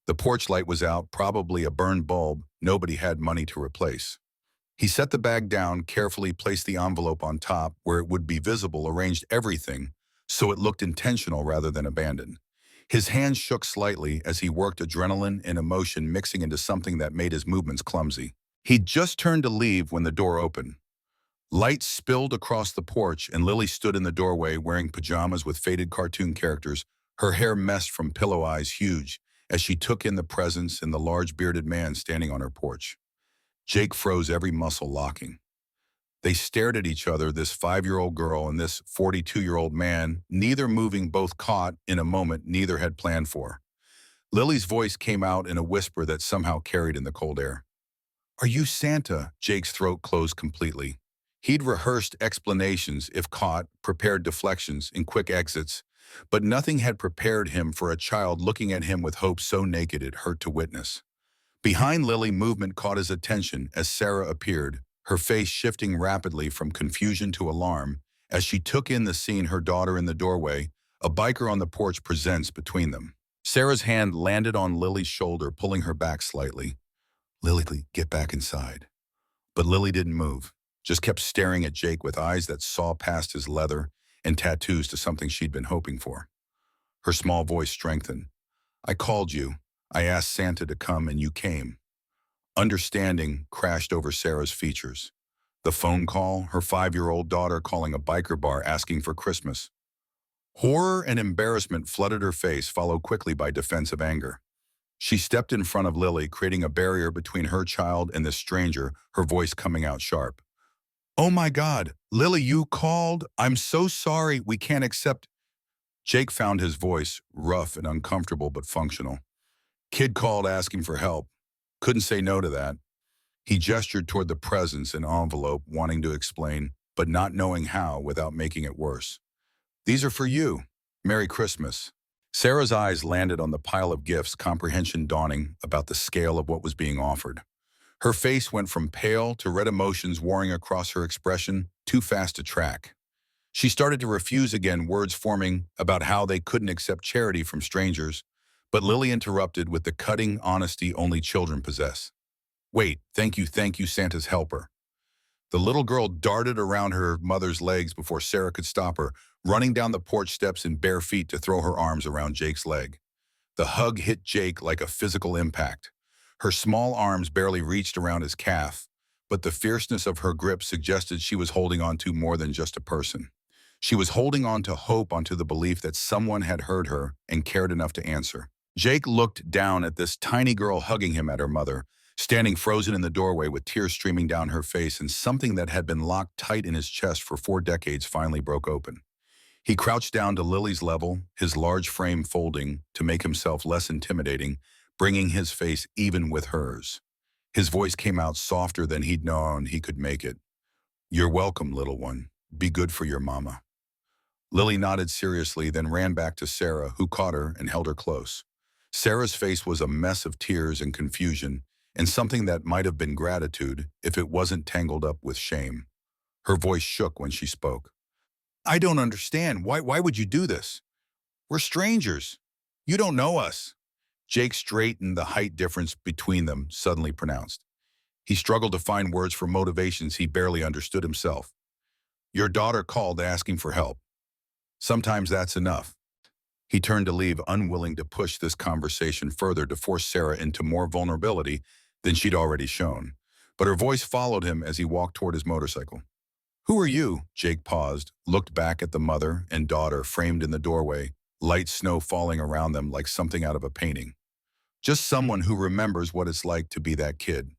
The porch light was out, probably a burned bulb nobody had money to replace. He set the bag down, carefully placed the envelope on top where it would be visible, arranged everything so it looked intentional rather than abandoned. His hands shook slightly as he worked, adrenaline and emotion mixing into something that made his movements clumsy. He'd just turned to leave when the door opened. Light spilled across the porch and Lily stood in the doorway wearing pajamas with faded cartoon characters, her hair messed from pillow eyes huge, as she took in the presence and the large bearded man standing on her porch. Jake froze, every muscle locking. They stared at each other, this 5-year-old girl and this 42-year-old man, neither moving, both caught in a moment neither had planned for. Lily's voice came out in a whisper that somehow carried in the cold air. "Are you Santa?" Jake's throat closed completely. He'd rehearsed explanations, if caught, prepared deflections and quick exits, but nothing had prepared him for a child looking at him with hope so naked it hurt to witness. Behind Lily, movement caught his attention as Sarah appeared, her face shifting rapidly from confusion to alarm as she took in the scene, her daughter in the doorway, a biker on the porch presents between them. Sarah's hand landed on Lily's shoulder, pulling her back slightly. "Lily, get back inside." But Lily didn't move, just kept staring at Jake with eyes that saw past his leather and tattoos to something she'd been hoping for. Her small voice strengthened. "I called you. I asked Santa to come and you came." Understanding crashed over Sarah's features. The phone call, her 5-year-old daughter calling a biker bar asking for Christmas. Horror and embarrassment flooded her face, followed quickly by defensive anger. She stepped in front of Lily, creating a barrier between her child and this stranger, her voice coming out sharp. "Oh my God, Lily, you called? I'm so sorry, we can't accept." Jake found his voice rough and uncomfortable but functional. "Kid called asking for help. Couldn't say no to that." He gestured toward the presents and envelope, wanting to explain, but not knowing how without making it worse. "These are for you. Merry Christmas." Sarah's eyes landed on the pile of gifts, comprehension dawning about the scale of what was being offered. Her face went from pale to red, emotions warring across her expression, too fast to track. She started to refuse again, words forming about how they couldn't accept charity from strangers, but Lily interrupted with the cutting honesty only children possess. "Wait, thank you, Santa's helper." The little girl darted around her mother's legs before Sarah could stop her, running down the porch steps in bare feet to throw her arms around Jake's leg. The hug hit Jake like a physical impact. Her small arms barely reached around his calf, but the fierceness of her grip suggested she was holding on to more than just a person. She was holding on to hope, onto the belief that someone had heard her and cared enough to answer. Jake looked down at this tiny girl hugging him, at her mother, standing frozen in the doorway with tears streaming down her face, and something that had been locked tight in his chest for 4 decades finally broke open. He crouched down to Lily's level, his large frame folding to make himself less intimidating, bringing his face even with hers. His voice came out softer than he'd known he could make it. "You're welcome, little one. Be good for your mama." Lily nodded seriously, then ran back to Sarah, who caught her and held her close. Sarah's face was a mess of tears and confusion, and something that might have been gratitude if it wasn't tangled up with shame. Her voice shook when she spoke. "I don't understand. Why would you do this? We're strangers. You don't know us." Jake straightened, the height difference between them suddenly pronounced. He struggled to find words for motivations he barely understood himself. Your daughter called asking for help. Sometimes that's enough. He turned to leave, unwilling to push this conversation further to force Sarah into more vulnerability than she'd already shown. But her voice followed him as he walked toward his motorcycle. Who are you? Jake paused, looked back at the mother and daughter framed in the doorway, light snow falling around them like something out of a painting. Just someone who remembers what it's like to be that kid.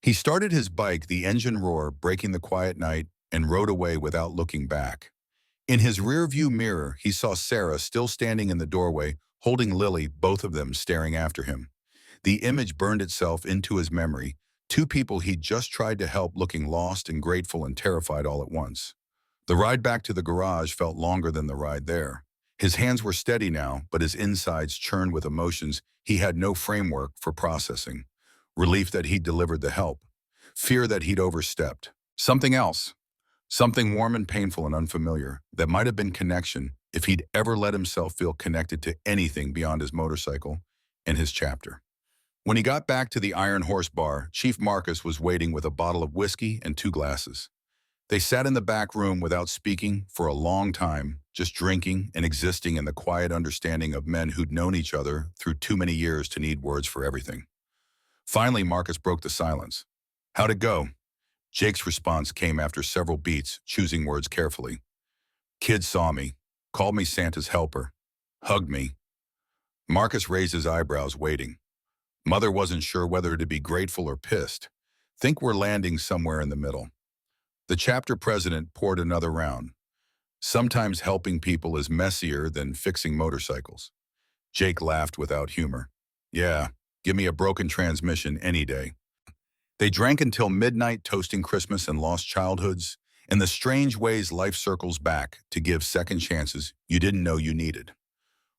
He started his bike, the engine roar breaking the quiet night, and rode away without looking back. In his rearview mirror, he saw Sarah still standing in the doorway, holding Lily, both of them staring after him. The image burned itself into his memory, two people he'd just tried to help looking lost and grateful and terrified all at once. The ride back to the garage felt longer than the ride there. His hands were steady now, but his insides churned with emotions he had no framework for processing. Relief that he'd delivered the help. Fear that he'd overstepped. Something else. Something warm and painful and unfamiliar that might have been connection if he'd ever let himself feel connected to anything beyond his motorcycle and his chapter. When he got back to the Iron Horse bar, Chief Marcus was waiting with a bottle of whiskey and two glasses. They sat in the back room without speaking for a long time, just drinking and existing in the quiet understanding of men who'd known each other through too many years to need words for everything. Finally, Marcus broke the silence. How'd it go? Jake's response came after several beats, choosing words carefully. Kid saw me, called me Santa's helper, hugged me. Marcus raised his eyebrows, waiting. Mother wasn't sure whether to be grateful or pissed. Think we're landing somewhere in the middle. The chapter president poured another round. Sometimes helping people is messier than fixing motorcycles. Jake laughed without humor. Yeah, give me a broken transmission any day. They drank until midnight, toasting Christmas and lost childhoods, and the strange ways life circles back to give second chances you didn't know you needed.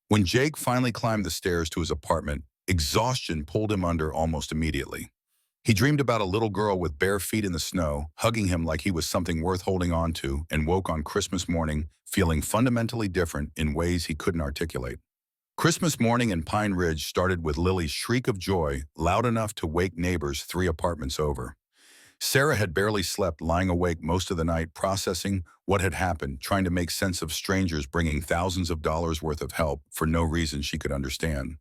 When Jake finally climbed the stairs to his apartment, exhaustion pulled him under almost immediately. He dreamed about a little girl with bare feet in the snow, hugging him like he was something worth holding on to, and woke on Christmas morning feeling fundamentally different in ways he couldn't articulate. Christmas morning in Pine Ridge started with Lily's shriek of joy, loud enough to wake neighbors 3 apartments over. Sarah had barely slept, lying awake most of the night, processing what had happened, trying to make sense of strangers bringing thousands of dollars worth of help for no reason she could understand.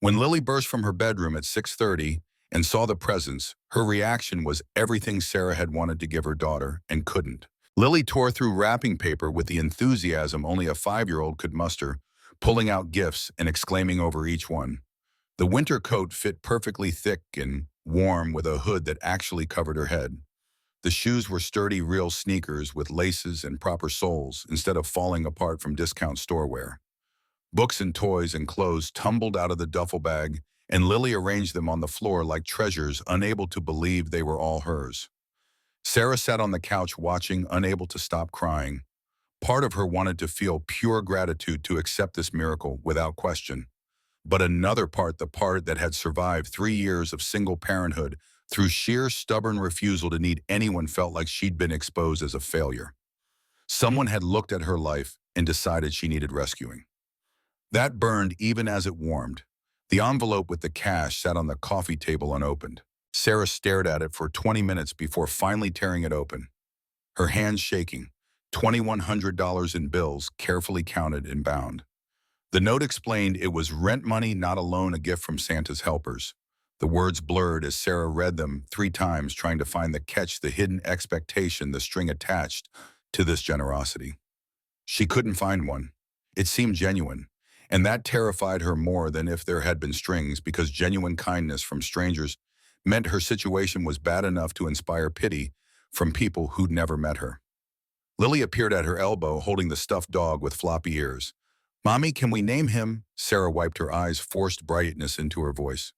When Lily burst from her bedroom at 6:30 and saw the presents, her reaction was everything Sarah had wanted to give her daughter and couldn't. Lily tore through wrapping paper with the enthusiasm only a 5-year-old could muster, pulling out gifts and exclaiming over each one. The winter coat fit perfectly thick and warm with a hood that actually covered her head. The shoes were sturdy, real sneakers with laces and proper soles instead of falling apart from discount store wear. Books and toys and clothes tumbled out of the duffel bag, and Lily arranged them on the floor like treasures, unable to believe they were all hers. Sarah sat on the couch watching, unable to stop crying. Part of her wanted to feel pure gratitude to accept this miracle without question. But another part, the part that had survived 3 years of single parenthood through sheer stubborn refusal to need anyone, felt like she'd been exposed as a failure. Someone had looked at her life and decided she needed rescuing. That burned even as it warmed. The envelope with the cash sat on the coffee table unopened. Sarah stared at it for 20 minutes before finally tearing it open. Her hands shaking, $2,100 in bills carefully counted and bound. The note explained it was rent money, not a loan, a gift from Santa's helpers. The words blurred as Sarah read them 3 times, trying to find the catch, the hidden expectation, the string attached to this generosity. She couldn't find one. It seemed genuine, and that terrified her more than if there had been strings, because genuine kindness from strangers meant her situation was bad enough to inspire pity from people who'd never met her. Lily appeared at her elbow, holding the stuffed dog with floppy ears. Mommy, can we name him? Sarah wiped her eyes, forced brightness into her voice.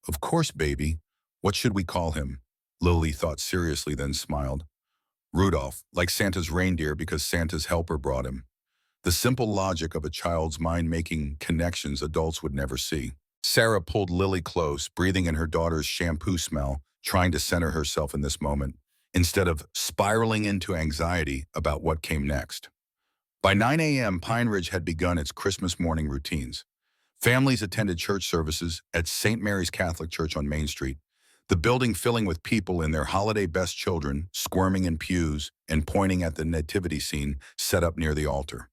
Of course, baby. What should we call him? Lily thought seriously, then smiled. Rudolph, like Santa's reindeer because Santa's helper brought him. The simple logic of a child's mind making connections adults would never see. Sarah pulled Lily close, breathing in her daughter's shampoo smell, trying to center herself in this moment, instead of spiraling into anxiety about what came next. By 9 a.m., Pine Ridge had begun its Christmas morning routines. Families attended church services at St. Mary's Catholic Church on Main Street. the building filling with people in their holiday best children, squirming in pews and pointing at the nativity scene set up near the altar.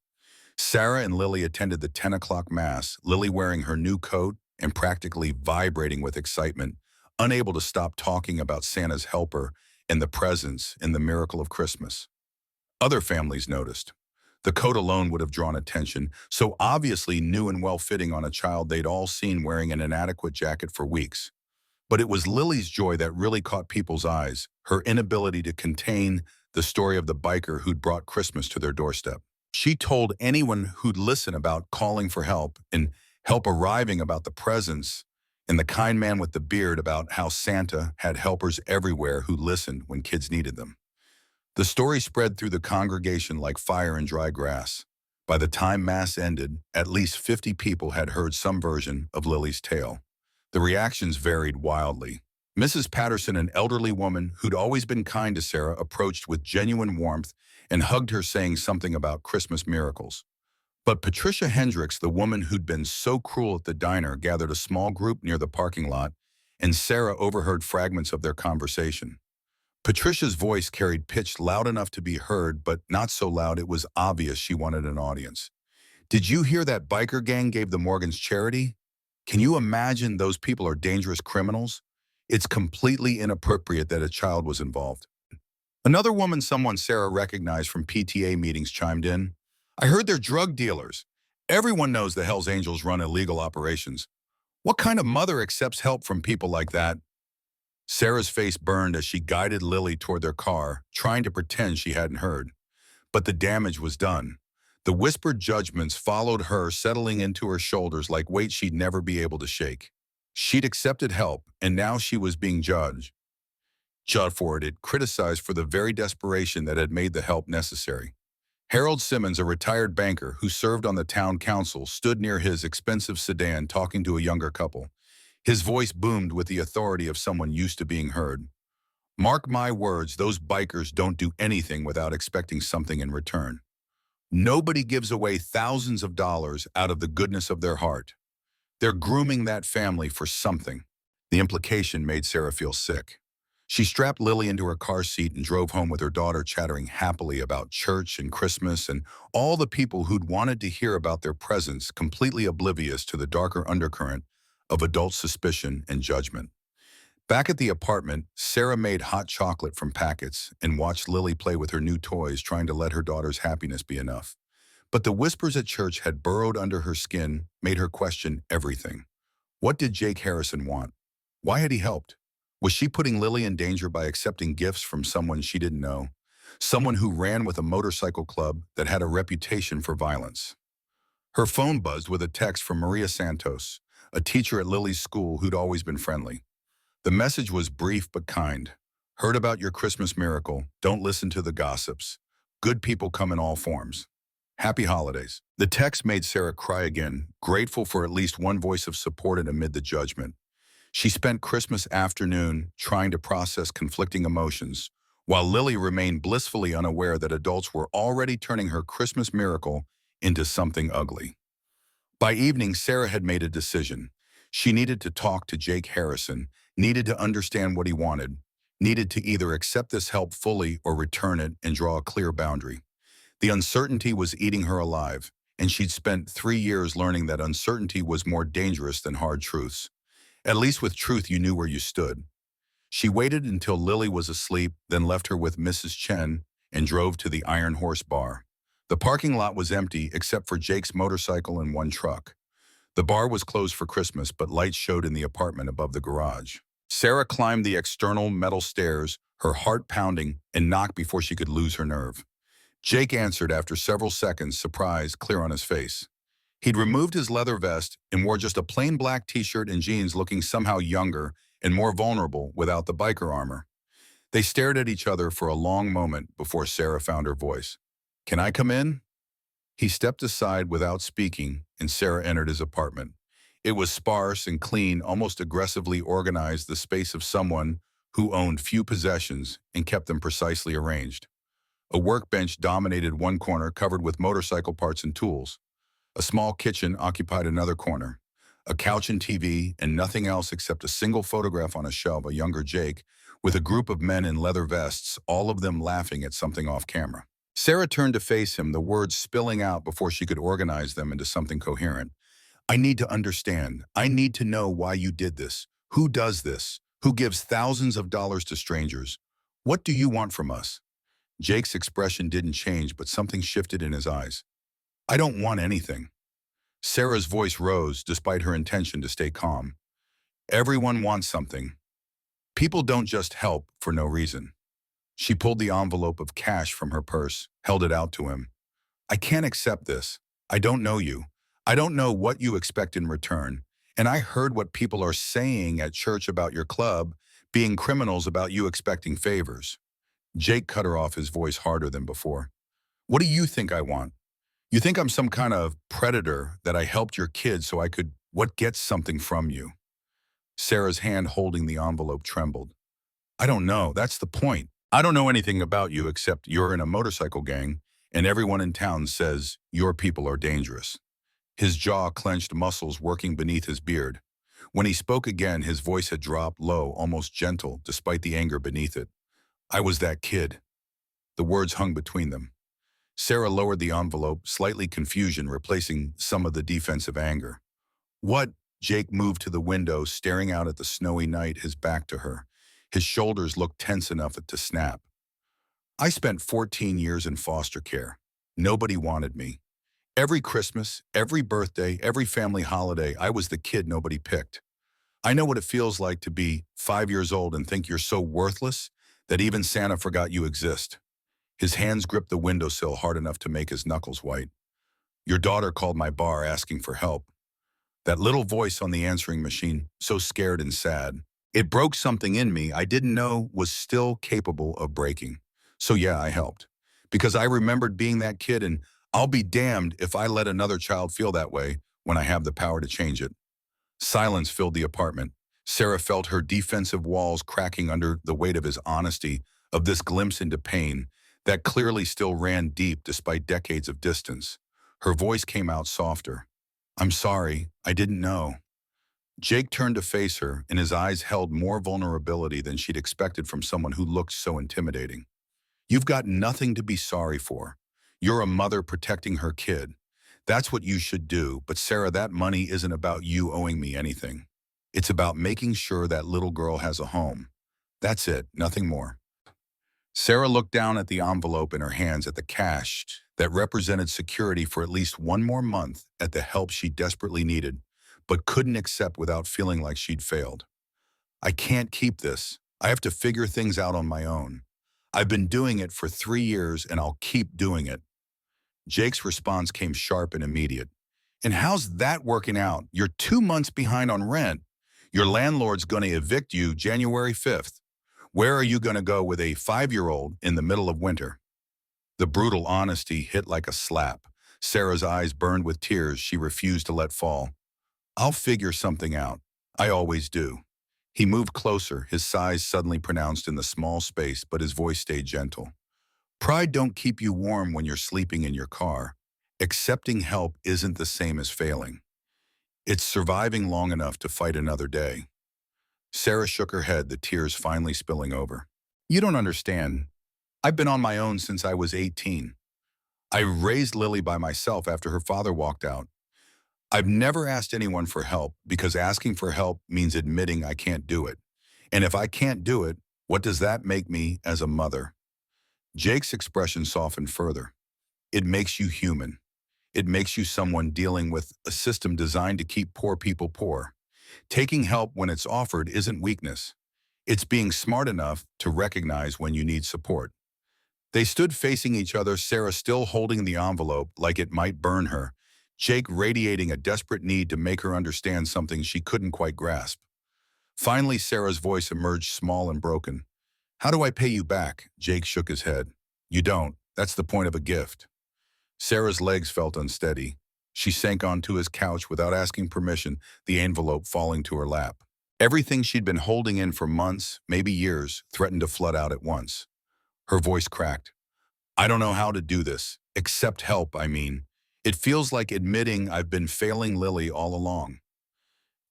Sarah and Lily attended the 10 o'clock mass, Lily wearing her new coat and practically vibrating with excitement, unable to stop talking about Santa's helper and the presents and the miracle of Christmas. Other families noticed. The coat alone would have drawn attention, so obviously new and well-fitting on a child they'd all seen wearing an inadequate jacket for weeks. But it was Lily's joy that really caught people's eyes, her inability to contain the story of the biker who'd brought Christmas to their doorstep. She told anyone who'd listen about calling for help and help arriving about the presents, and the kind man with the beard about how Santa had helpers everywhere who listened when kids needed them. The story spread through the congregation like fire in dry grass. By the time Mass ended, at least 50 people had heard some version of Lily's tale. The reactions varied wildly. Mrs. Patterson, an elderly woman who'd always been kind to Sarah, approached with genuine warmth and hugged her, saying something about Christmas miracles. But Patricia Hendricks, the woman who'd been so cruel at the diner, gathered a small group near the parking lot, and Sarah overheard fragments of their conversation. Patricia's voice carried pitch loud enough to be heard, but not so loud it was obvious she wanted an audience. "Did you hear that biker gang gave the Morgans charity? Can you imagine those people are dangerous criminals? It's completely inappropriate that a child was involved." Another woman someone Sarah recognized from PTA meetings chimed in. "I heard they're drug dealers. Everyone knows the Hells Angels run illegal operations. What kind of mother accepts help from people like that?" Sarah's face burned as she guided Lily toward their car, trying to pretend she hadn't heard. But the damage was done. The whispered judgments followed her, settling into her shoulders like weight she'd never be able to shake. She'd accepted help, and now she was being judged for it, criticized for the very desperation that had made the help necessary. Harold Simmons, a retired banker who served on the town council, stood near his expensive sedan talking to a younger couple. His voice boomed with the authority of someone used to being heard. "Mark my words, those bikers don't do anything without expecting something in return. Nobody gives away thousands of dollars out of the goodness of their heart. They're grooming that family for something." The implication made Sarah feel sick. She strapped Lily into her car seat and drove home with her daughter, chattering happily about church and Christmas and all the people who'd wanted to hear about their presents, completely oblivious to the darker undercurrent of adult suspicion and judgment. Back at the apartment, Sarah made hot chocolate from packets and watched Lily play with her new toys, trying to let her daughter's happiness be enough. But the whispers at church had burrowed under her skin, made her question everything. What did Jake Harrison want? Why had he helped? Was she putting Lily in danger by accepting gifts from someone she didn't know? Someone who ran with a motorcycle club that had a reputation for violence. Her phone buzzed with a text from Maria Santos, a teacher at Lily's school who'd always been friendly. The message was brief but kind. "Heard about your Christmas miracle. Don't listen to the gossips. Good people come in all forms. Happy holidays." The text made Sarah cry again, grateful for at least one voice of support amid the judgment. She spent Christmas afternoon trying to process conflicting emotions, while Lily remained blissfully unaware that adults were already turning her Christmas miracle into something ugly. By evening, Sarah had made a decision. She needed to talk to Jake Harrison, needed to understand what he wanted, needed to either accept this help fully or return it and draw a clear boundary. The uncertainty was eating her alive, and she'd spent 3 years learning that uncertainty was more dangerous than hard truths. At least with truth, you knew where you stood. She waited until Lily was asleep, then left her with Mrs. Chen and drove to the Iron Horse Bar. The parking lot was empty except for Jake's motorcycle and one truck. The bar was closed for Christmas, but lights showed in the apartment above the garage. Sarah climbed the external metal stairs, her heart pounding, and knocked before she could lose her nerve. Jake answered after several seconds, surprise clear on his face. He'd removed his leather vest and wore just a plain black t-shirt and jeans, looking somehow younger and more vulnerable without the biker armor. They stared at each other for a long moment before Sarah found her voice. "Can I come in?" He stepped aside without speaking, and Sarah entered his apartment. It was sparse and clean, almost aggressively organized, the space of someone who owned few possessions and kept them precisely arranged. A workbench dominated one corner, covered with motorcycle parts and tools. A small kitchen occupied another corner. A couch and TV, and nothing else except a single photograph on a shelf, a younger Jake, with a group of men in leather vests, all of them laughing at something off camera. Sarah turned to face him, the words spilling out before she could organize them into something coherent. I need to understand. I need to know why you did this. Who does this? Who gives thousands of dollars to strangers? What do you want from us? Jake's expression didn't change, but something shifted in his eyes. I don't want anything. Sarah's voice rose despite her intention to stay calm. Everyone wants something. People don't just help for no reason. She pulled the envelope of cash from her purse, held it out to him. I can't accept this. I don't know you. I don't know what you expect in return. And I heard what people are saying at church about your club, being criminals about you expecting favors. Jake cut her off, his voice harder than before. What do you think I want? You think I'm some kind of predator that I helped your kids so I could get something from you? Sarah's hand holding the envelope trembled. I don't know. That's the point. I don't know anything about you except you're in a motorcycle gang and everyone in town says your people are dangerous. His jaw clenched, muscles working beneath his beard. When he spoke again, his voice had dropped low, almost gentle, despite the anger beneath it. I was that kid. The words hung between them. Sarah lowered the envelope, slightly confusion replacing some of the defensive anger. What? Jake moved to the window, staring out at the snowy night, his back to her. His shoulders looked tense enough to snap. I spent 14 years in foster care. Nobody wanted me. Every Christmas, every birthday, every family holiday, I was the kid nobody picked. I know what it feels like to be 5 years old and think you're so worthless that even Santa forgot you exist. His hands gripped the windowsill hard enough to make his knuckles white. Your daughter called my bar asking for help. That little voice on the answering machine, so scared and sad. It broke something in me I didn't know was still capable of breaking. So yeah, I helped. Because I remembered being that kid, and I'll be damned if I let another child feel that way when I have the power to change it. Silence filled the apartment. Sarah felt her defensive walls cracking under the weight of his honesty, of this glimpse into pain that clearly still ran deep despite decades of distance. Her voice came out softer. I'm sorry, I didn't know. Jake turned to face her, and his eyes held more vulnerability than she'd expected from someone who looked so intimidating. You've got nothing to be sorry for. You're a mother protecting her kid. That's what you should do, but Sarah, that money isn't about you owing me anything. It's about making sure that little girl has a home. That's it, nothing more. Sarah looked down at the envelope in her hands, at the cash that represented security for at least one more month, at the help she desperately needed, but couldn't accept without feeling like she'd failed. I can't keep this. I have to figure things out on my own. I've been doing it for 3 years and I'll keep doing it. Jake's response came sharp and immediate. And how's that working out? You're 2 months behind on rent. Your landlord's going to evict you January 5th. Where are you going to go with a 5-year-old in the middle of winter? The brutal honesty hit like a slap. Sarah's eyes burned with tears she refused to let fall. I'll figure something out. I always do. He moved closer, his size suddenly pronounced in the small space, but his voice stayed gentle. Pride don't keep you warm when you're sleeping in your car. Accepting help isn't the same as failing. It's surviving long enough to fight another day. Sarah shook her head, the tears finally spilling over. You don't understand. I've been on my own since I was 18. I raised Lily by myself after her father walked out. I've never asked anyone for help because asking for help means admitting I can't do it. And if I can't do it, what does that make me as a mother? Jake's expression softened further. It makes you human. It makes you someone dealing with a system designed to keep poor people poor. Taking help when it's offered isn't weakness. It's being smart enough to recognize when you need support. They stood facing each other, Sarah still holding the envelope like it might burn her, Jake radiating a desperate need to make her understand something she couldn't quite grasp. Finally, Sarah's voice emerged small and broken. How do I pay you back? Jake shook his head. You don't. That's the point of a gift. Sarah's legs felt unsteady. She sank onto his couch without asking permission, the envelope falling to her lap. Everything she'd been holding in for months, maybe years, threatened to flood out at once. Her voice cracked. I don't know how to do this. Accept help, I mean. It feels like admitting I've been failing Lily all along.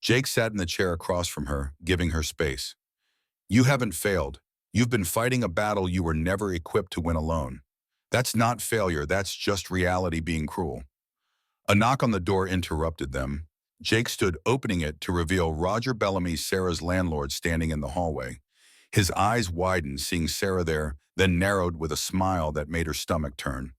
Jake sat in the chair across from her, giving her space. You haven't failed. You've been fighting a battle you were never equipped to win alone. That's not failure, that's just reality being cruel. A knock on the door interrupted them. Jake stood opening it to reveal Roger Bellamy, Sarah's landlord, standing in the hallway. His eyes widened, seeing Sarah there, then narrowed with a smile that made her stomach turn.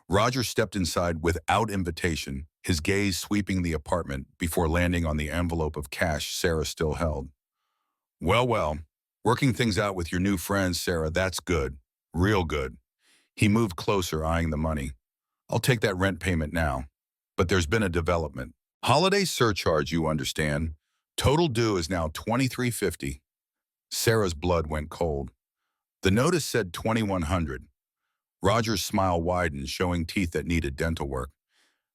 Roger stepped inside without invitation, his gaze sweeping the apartment before landing on the envelope of cash Sarah still held. Well, well, working things out with your new friends, Sarah, that's good. Real good. He moved closer, eyeing the money. I'll take that rent payment now. But there's been a development. Holiday surcharge, you understand. Total due is now $23.50. Sarah's blood went cold. The notice said $2,100. Roger's smile widened, showing teeth that needed dental work.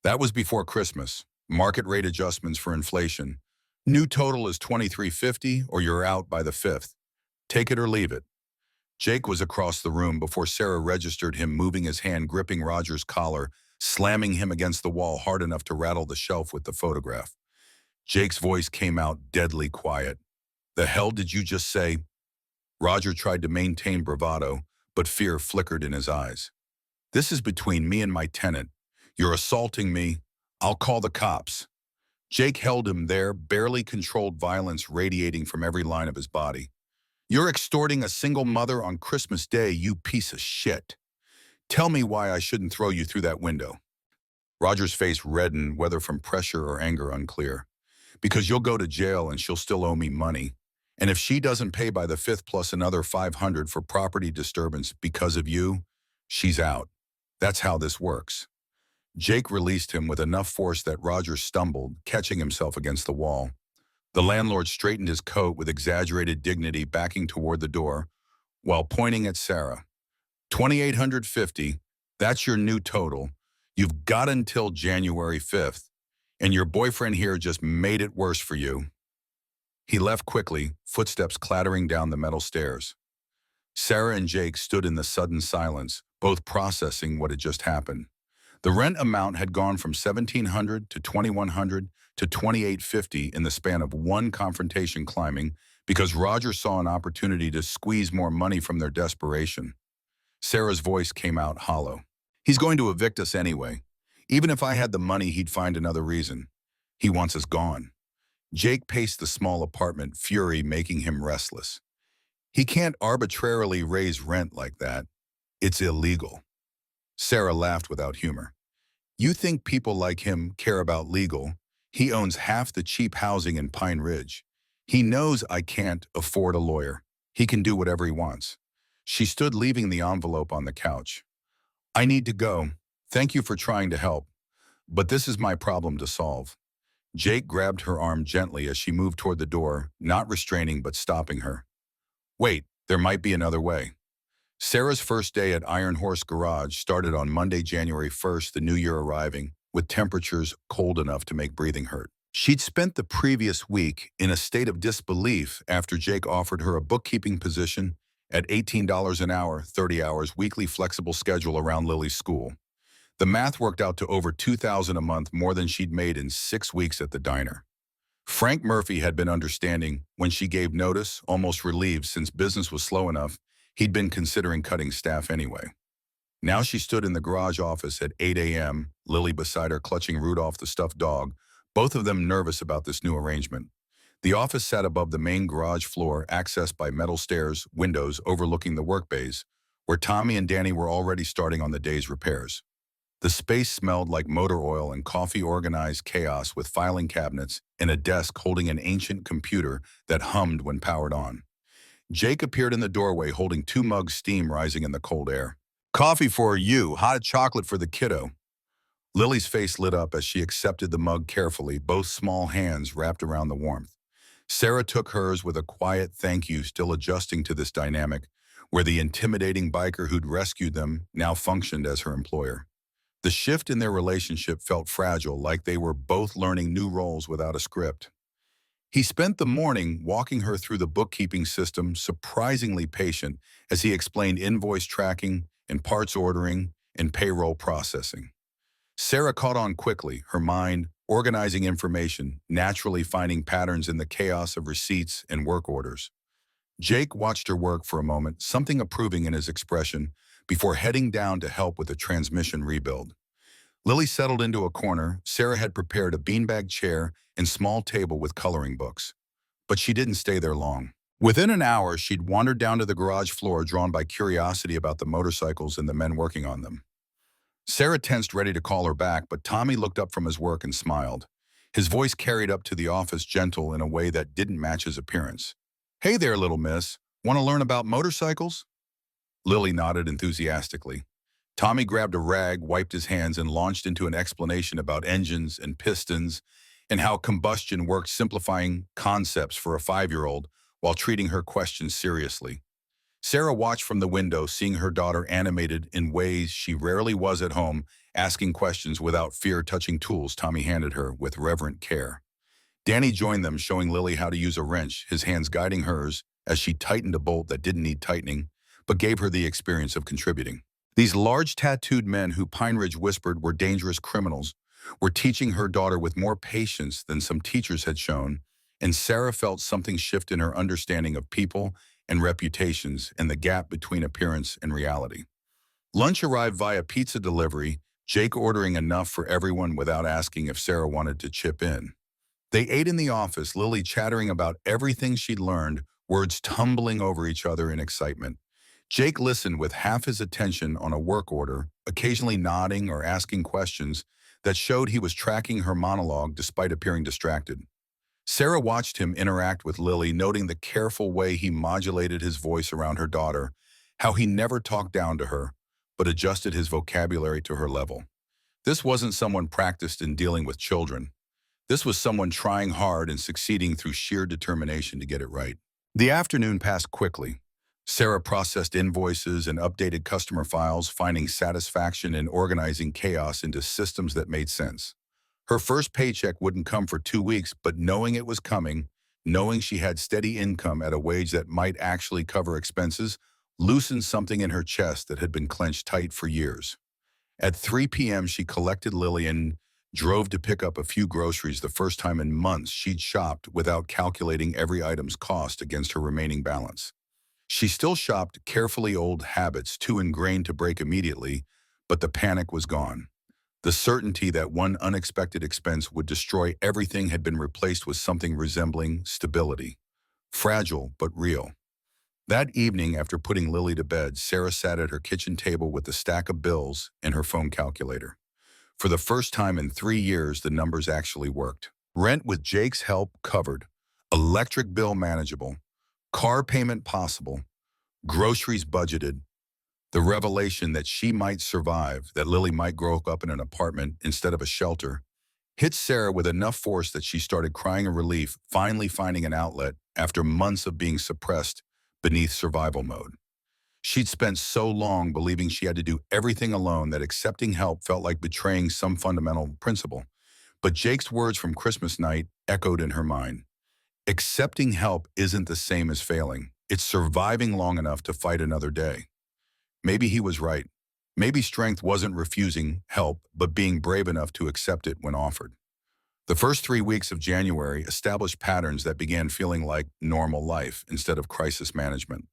That was before Christmas. Market rate adjustments for inflation. New total is $23.50 or you're out by the 5th. Take it or leave it. Jake was across the room before Sarah registered him, moving his hand gripping Roger's collar, slamming him against the wall hard enough to rattle the shelf with the photograph. Jake's voice came out deadly quiet. The hell did you just say? Roger tried to maintain bravado, but fear flickered in his eyes. This is between me and my tenant. You're assaulting me. I'll call the cops. Jake held him there, barely controlled violence radiating from every line of his body. You're extorting a single mother on Christmas Day, you piece of shit. Tell me why I shouldn't throw you through that window. Roger's face reddened, whether from pressure or anger unclear. Because you'll go to jail and she'll still owe me money. And if she doesn't pay by the 5th plus another $500 for property disturbance because of you, she's out. That's how this works. Jake released him with enough force that Roger stumbled, catching himself against the wall. The landlord straightened his coat with exaggerated dignity, backing toward the door, while pointing at Sarah. $2,850, that's your new total. You've got until January 5th, and your boyfriend here just made it worse for you. He left quickly, footsteps clattering down the metal stairs. Sarah and Jake stood in the sudden silence, both processing what had just happened. The rent amount had gone from $1,700 to $2,100 to $2,850 in the span of one confrontation, climbing because Roger saw an opportunity to squeeze more money from their desperation. Sarah's voice came out hollow. He's going to evict us anyway. Even if I had the money, he'd find another reason. He wants us gone. Jake paced the small apartment, fury making him restless. He can't arbitrarily raise rent like that. It's illegal. Sarah laughed without humor. You think people like him care about legal? He owns half the cheap housing in Pine Ridge. He knows I can't afford a lawyer. He can do whatever he wants. She stood, leaving the envelope on the couch. I need to go. Thank you for trying to help. But this is my problem to solve. Jake grabbed her arm gently as she moved toward the door, not restraining but stopping her. Wait, there might be another way. Sarah's first day at Iron Horse Garage started on Monday, January 1st, the new year arriving, with temperatures cold enough to make breathing hurt. She'd spent the previous week in a state of disbelief after Jake offered her a bookkeeping position at $18 an hour, 30 hours, weekly flexible schedule around Lily's school. The math worked out to over $2,000 a month, more than she'd made in 6 weeks at the diner. Frank Murphy had been understanding when she gave notice, almost relieved since business was slow enough. He'd been considering cutting staff anyway. Now she stood in the garage office at 8 a.m., Lily beside her clutching Rudolph the stuffed dog, both of them nervous about this new arrangement. The office sat above the main garage floor, accessed by metal stairs, windows overlooking the work bays, where Tommy and Danny were already starting on the day's repairs. The space smelled like motor oil and coffee-organized chaos, with filing cabinets and a desk holding an ancient computer that hummed when powered on. Jake appeared in the doorway holding 2 mugs, steam rising in the cold air. Coffee for you, hot chocolate for the kiddo. Lily's face lit up as she accepted the mug carefully, both small hands wrapped around the warmth. Sarah took hers with a quiet thank you, still adjusting to this dynamic, where the intimidating biker who'd rescued them now functioned as her employer. The shift in their relationship felt fragile, like they were both learning new roles without a script. He spent the morning walking her through the bookkeeping system, surprisingly patient, as he explained invoice tracking and parts ordering and payroll processing. Sarah caught on quickly, her mind organizing information, naturally finding patterns in the chaos of receipts and work orders. Jake watched her work for a moment, something approving in his expression, before heading down to help with the transmission rebuild. Lily settled into a corner. Sarah had prepared a beanbag chair and small table with coloring books. But she didn't stay there long. Within an hour, she'd wandered down to the garage floor, drawn by curiosity about the motorcycles and the men working on them. Sarah tensed, ready to call her back, but Tommy looked up from his work and smiled. His voice carried up to the office, gentle in a way that didn't match his appearance. "Hey there, little miss. Want to learn about motorcycles?" Lily nodded enthusiastically. Tommy grabbed a rag, wiped his hands, and launched into an explanation about engines and pistons and how combustion worked, simplifying concepts for a 5-year-old while treating her questions seriously. Sarah watched from the window, seeing her daughter animated in ways she rarely was at home, asking questions without fear, touching tools Tommy handed her with reverent care. Danny joined them, showing Lily how to use a wrench, his hands guiding hers as she tightened a bolt that didn't need tightening, but gave her the experience of contributing. These large tattooed men who Pine Ridge whispered were dangerous criminals were teaching her daughter with more patience than some teachers had shown, and Sarah felt something shift in her understanding of people and reputations and the gap between appearance and reality. Lunch arrived via pizza delivery, Jake ordering enough for everyone without asking if Sarah wanted to chip in. They ate in the office, Lily chattering about everything she'd learned, words tumbling over each other in excitement. Jake listened with half his attention on a work order, occasionally nodding or asking questions that showed he was tracking her monologue despite appearing distracted. Sarah watched him interact with Lily, noting the careful way he modulated his voice around her daughter, how he never talked down to her, but adjusted his vocabulary to her level. This wasn't someone practiced in dealing with children. This was someone trying hard and succeeding through sheer determination to get it right. The afternoon passed quickly. Sarah processed invoices and updated customer files, finding satisfaction in organizing chaos into systems that made sense. Her first paycheck wouldn't come for 2 weeks, but knowing it was coming, knowing she had steady income at a wage that might actually cover expenses, loosened something in her chest that had been clenched tight for years. At 3 p.m., she collected Lily and drove to pick up a few groceries, the first time in months she'd shopped without calculating every item's cost against her remaining balance. She still shopped carefully, old habits too ingrained to break immediately, but the panic was gone. The certainty that one unexpected expense would destroy everything had been replaced with something resembling stability. Fragile, but real. That evening, after putting Lily to bed, Sarah sat at her kitchen table with a stack of bills and her phone calculator. For the first time in 3 years, the numbers actually worked. Rent with Jake's help covered, electric bill manageable, car payment possible, groceries budgeted. The revelation that she might survive, that Lily might grow up in an apartment instead of a shelter, hit Sarah with enough force that she started crying in relief, finally finding an outlet after months of being suppressed beneath survival mode. She'd spent so long believing she had to do everything alone that accepting help felt like betraying some fundamental principle. But Jake's words from Christmas night echoed in her mind. Accepting help isn't the same as failing. It's surviving long enough to fight another day. Maybe he was right. Maybe strength wasn't refusing help, but being brave enough to accept it when offered. The first 3 weeks of January established patterns that began feeling like normal life instead of crisis management.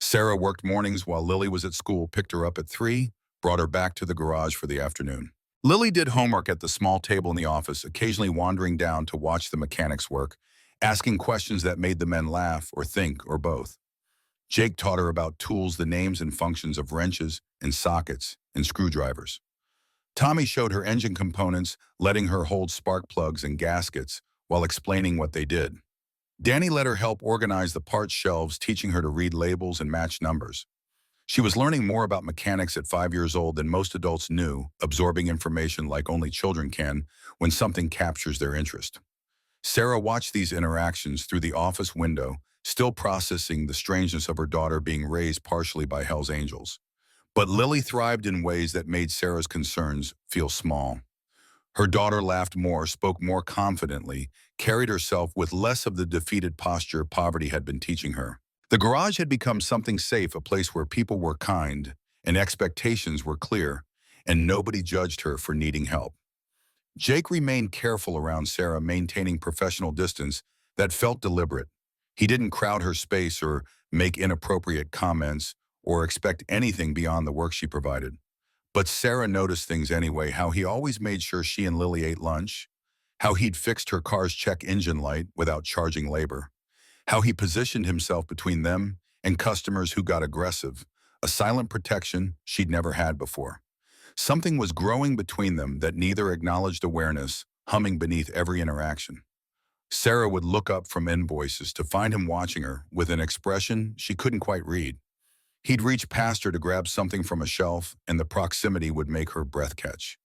Sarah worked mornings while Lily was at school, picked her up at 3, brought her back to the garage for the afternoon. Lily did homework at the small table in the office, occasionally wandering down to watch the mechanics work, asking questions that made the men laugh or think or both. Jake taught her about tools, the names and functions of wrenches and sockets and screwdrivers. Tommy showed her engine components, letting her hold spark plugs and gaskets while explaining what they did. Danny let her help organize the parts shelves, teaching her to read labels and match numbers. She was learning more about mechanics at 5 years old than most adults knew, absorbing information like only children can when something captures their interest. Sarah watched these interactions through the office window, still processing the strangeness of her daughter being raised partially by Hell's Angels. But Lily thrived in ways that made Sarah's concerns feel small. Her daughter laughed more, spoke more confidently, carried herself with less of the defeated posture poverty had been teaching her. The garage had become something safe, a place where people were kind and expectations were clear, and nobody judged her for needing help. Jake remained careful around Sarah, maintaining professional distance that felt deliberate. He didn't crowd her space or make inappropriate comments or expect anything beyond the work she provided. But Sarah noticed things anyway, how he always made sure she and Lily ate lunch, how he'd fixed her car's check engine light without charging labor, how he positioned himself between them and customers who got aggressive, a silent protection she'd never had before. Something was growing between them that neither acknowledged awareness, humming beneath every interaction. Sarah would look up from invoices to find him watching her with an expression she couldn't quite read. He'd reach past her to grab something from a shelf, and the proximity would make her breath catch.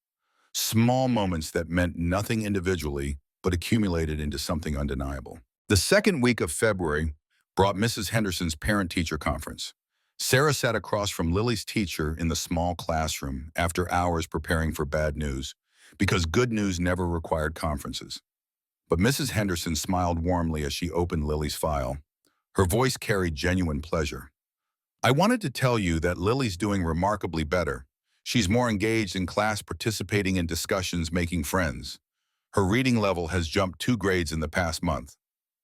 Small moments that meant nothing individually, but accumulated into something undeniable. The second week of February brought Mrs. Henderson's parent-teacher conference. Sarah sat across from Lily's teacher in the small classroom after hours preparing for bad news, because good news never required conferences. But Mrs. Henderson smiled warmly as she opened Lily's file. Her voice carried genuine pleasure. "I wanted to tell you that Lily's doing remarkably better. She's more engaged in class, participating in discussions, making friends. Her reading level has jumped 2 grades in the past month."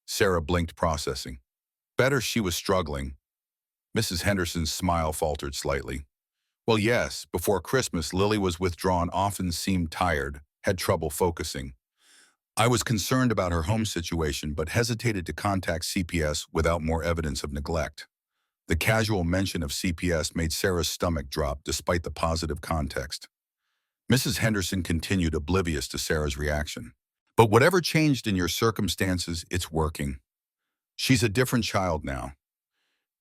Sarah blinked, processing. Better, she was struggling. Mrs. Henderson's smile faltered slightly. "Well, yes, before Christmas, Lily was withdrawn, often seemed tired, had trouble focusing. I was concerned about her home situation, but hesitated to contact CPS without more evidence of neglect." The casual mention of CPS made Sarah's stomach drop despite the positive context. Mrs. Henderson continued, oblivious to Sarah's reaction. "But whatever changed in your circumstances, it's working. She's a different child now.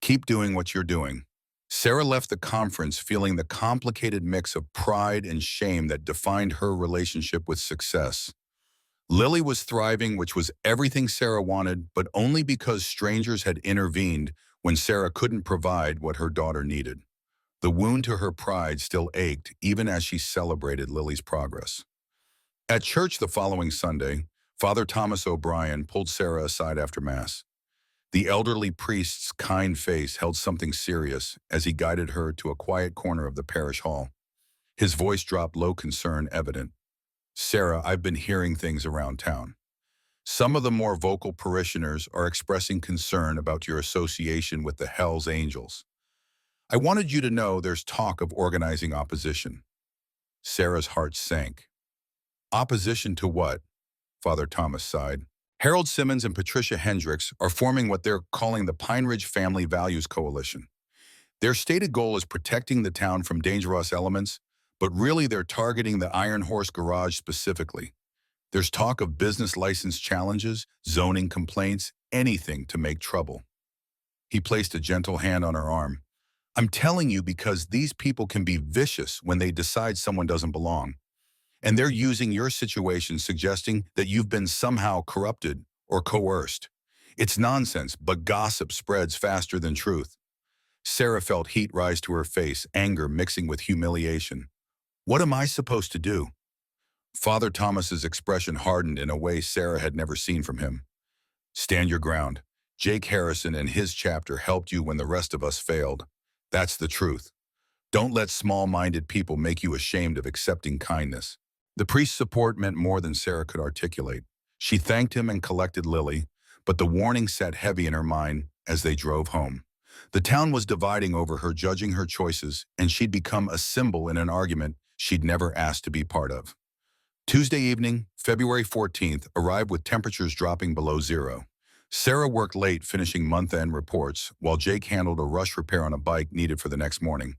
Keep doing what you're doing." Sarah left the conference feeling the complicated mix of pride and shame that defined her relationship with success. Lily was thriving, which was everything Sarah wanted, but only because strangers had intervened when Sarah couldn't provide what her daughter needed. The wound to her pride still ached, even as she celebrated Lily's progress. At church the following Sunday, Father Thomas O'Brien pulled Sarah aside after Mass. The elderly priest's kind face held something serious as he guided her to a quiet corner of the parish hall. His voice dropped low, concern evident. "Sarah, I've been hearing things around town. Some of the more vocal parishioners are expressing concern about your association with the Hells Angels. I wanted you to know there's talk of organizing opposition." Sarah's heart sank. "Opposition to what?" Father Thomas sighed. "Harold Simmons and Patricia Hendricks are forming what they're calling the Pine Ridge Family Values Coalition. Their stated goal is protecting the town from dangerous elements, but really they're targeting the Iron Horse Garage specifically. There's talk of business license challenges, zoning complaints, anything to make trouble." He placed a gentle hand on her arm. "I'm telling you because these people can be vicious when they decide someone doesn't belong. And they're using your situation, suggesting that you've been somehow corrupted or coerced. It's nonsense, but gossip spreads faster than truth." Sarah felt heat rise to her face, anger mixing with humiliation. "What am I supposed to do?" Father Thomas's expression hardened in a way Sarah had never seen from him. "Stand your ground. Jake Harrison and his chapter helped you when the rest of us failed. That's the truth. Don't let small-minded people make you ashamed of accepting kindness." The priest's support meant more than Sarah could articulate. She thanked him and collected Lily, but the warning sat heavy in her mind as they drove home. The town was dividing over her, judging her choices, and she'd become a symbol in an argument she'd never asked to be part of. Tuesday evening, February 14th, arrived with temperatures dropping below zero. Sarah worked late, finishing month-end reports, while Jake handled a rush repair on a bike needed for the next morning.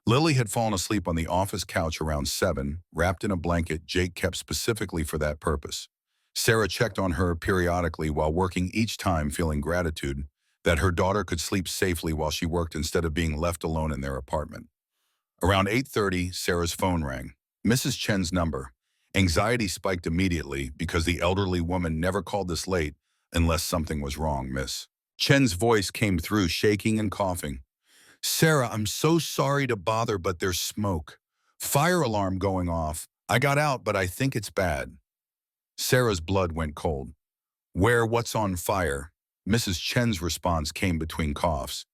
Lily had fallen asleep on the office couch around 7, wrapped in a blanket Jake kept specifically for that purpose. Sarah checked on her periodically while working, each time feeling gratitude that her daughter could sleep safely while she worked instead of being left alone in their apartment. Around 8:30, Sarah's phone rang. Mrs. Chen's number. Anxiety spiked immediately because the elderly woman never called this late unless something was wrong. Miss Chen's voice came through, shaking and coughing. "Sarah, I'm so sorry to bother, but there's smoke. Fire alarm going off. I got out, but I think it's bad." Sarah's blood went cold. "Where? What's on fire?" Mrs. Chen's response came between coughs.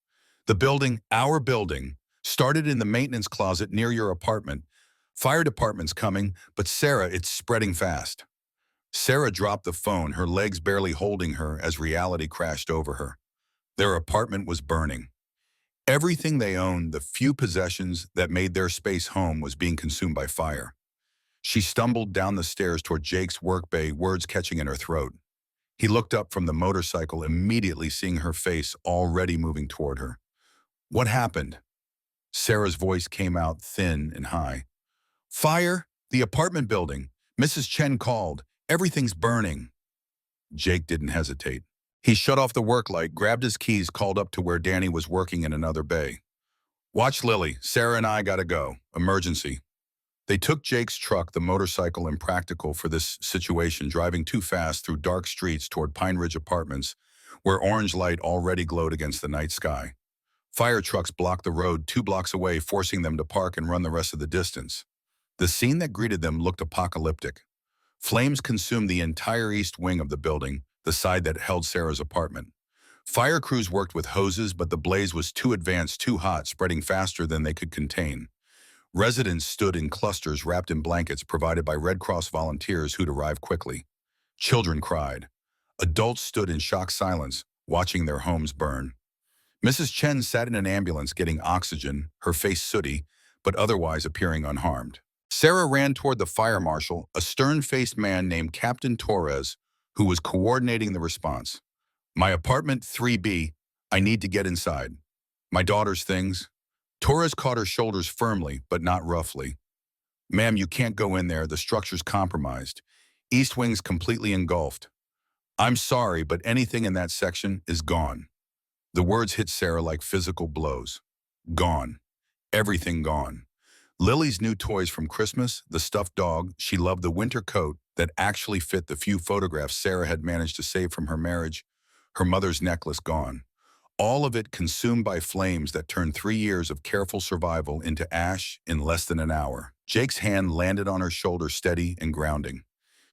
"The building, our building, started in the maintenance closet near your apartment. Fire department's coming, but Sarah, it's spreading fast. Sarah dropped the phone, her legs barely holding her as reality crashed over her. Their apartment was burning. Everything they owned, the few possessions that made their space home, was being consumed by fire. She stumbled down the stairs toward Jake's work bay, words catching in her throat. He looked up from the motorcycle, immediately seeing her face already moving toward her. What happened? Sarah's voice came out thin and high. Fire? The apartment building. Mrs. Chen called. Everything's burning. Jake didn't hesitate. He shut off the work light, grabbed his keys, called up to where Danny was working in another bay. Watch Lily. Sarah and I gotta go. Emergency. They took Jake's truck, the motorcycle impractical for this situation, driving too fast through dark streets toward Pine Ridge Apartments, where orange light already glowed against the night sky. Fire trucks blocked the road 2 blocks away, forcing them to park and run the rest of the distance. The scene that greeted them looked apocalyptic. Flames consumed the entire east wing of the building, the side that held Sarah's apartment. Fire crews worked with hoses, but the blaze was too advanced, too hot, spreading faster than they could contain. Residents stood in clusters wrapped in blankets provided by Red Cross volunteers who'd arrived quickly. Children cried. Adults stood in shocked silence, watching their homes burn. Mrs. Chen sat in an ambulance getting oxygen, her face sooty, but otherwise appearing unharmed. Sarah ran toward the fire marshal, a stern-faced man named Captain Torres, who was coordinating the response. My apartment 3B, I need to get inside. My daughter's things. Torres caught her shoulders firmly, but not roughly. Ma'am, you can't go in there, the structure's compromised. East wing's completely engulfed. I'm sorry, but anything in that section is gone. The words hit Sarah like physical blows. Gone. Everything gone. Lily's new toys from Christmas, the stuffed dog, she loved the winter coat that actually fit the few photographs Sarah had managed to save from her marriage, her mother's necklace gone. All of it consumed by flames that turned 3 years of careful survival into ash in less than an hour. Jake's hand landed on her shoulder, steady and grounding.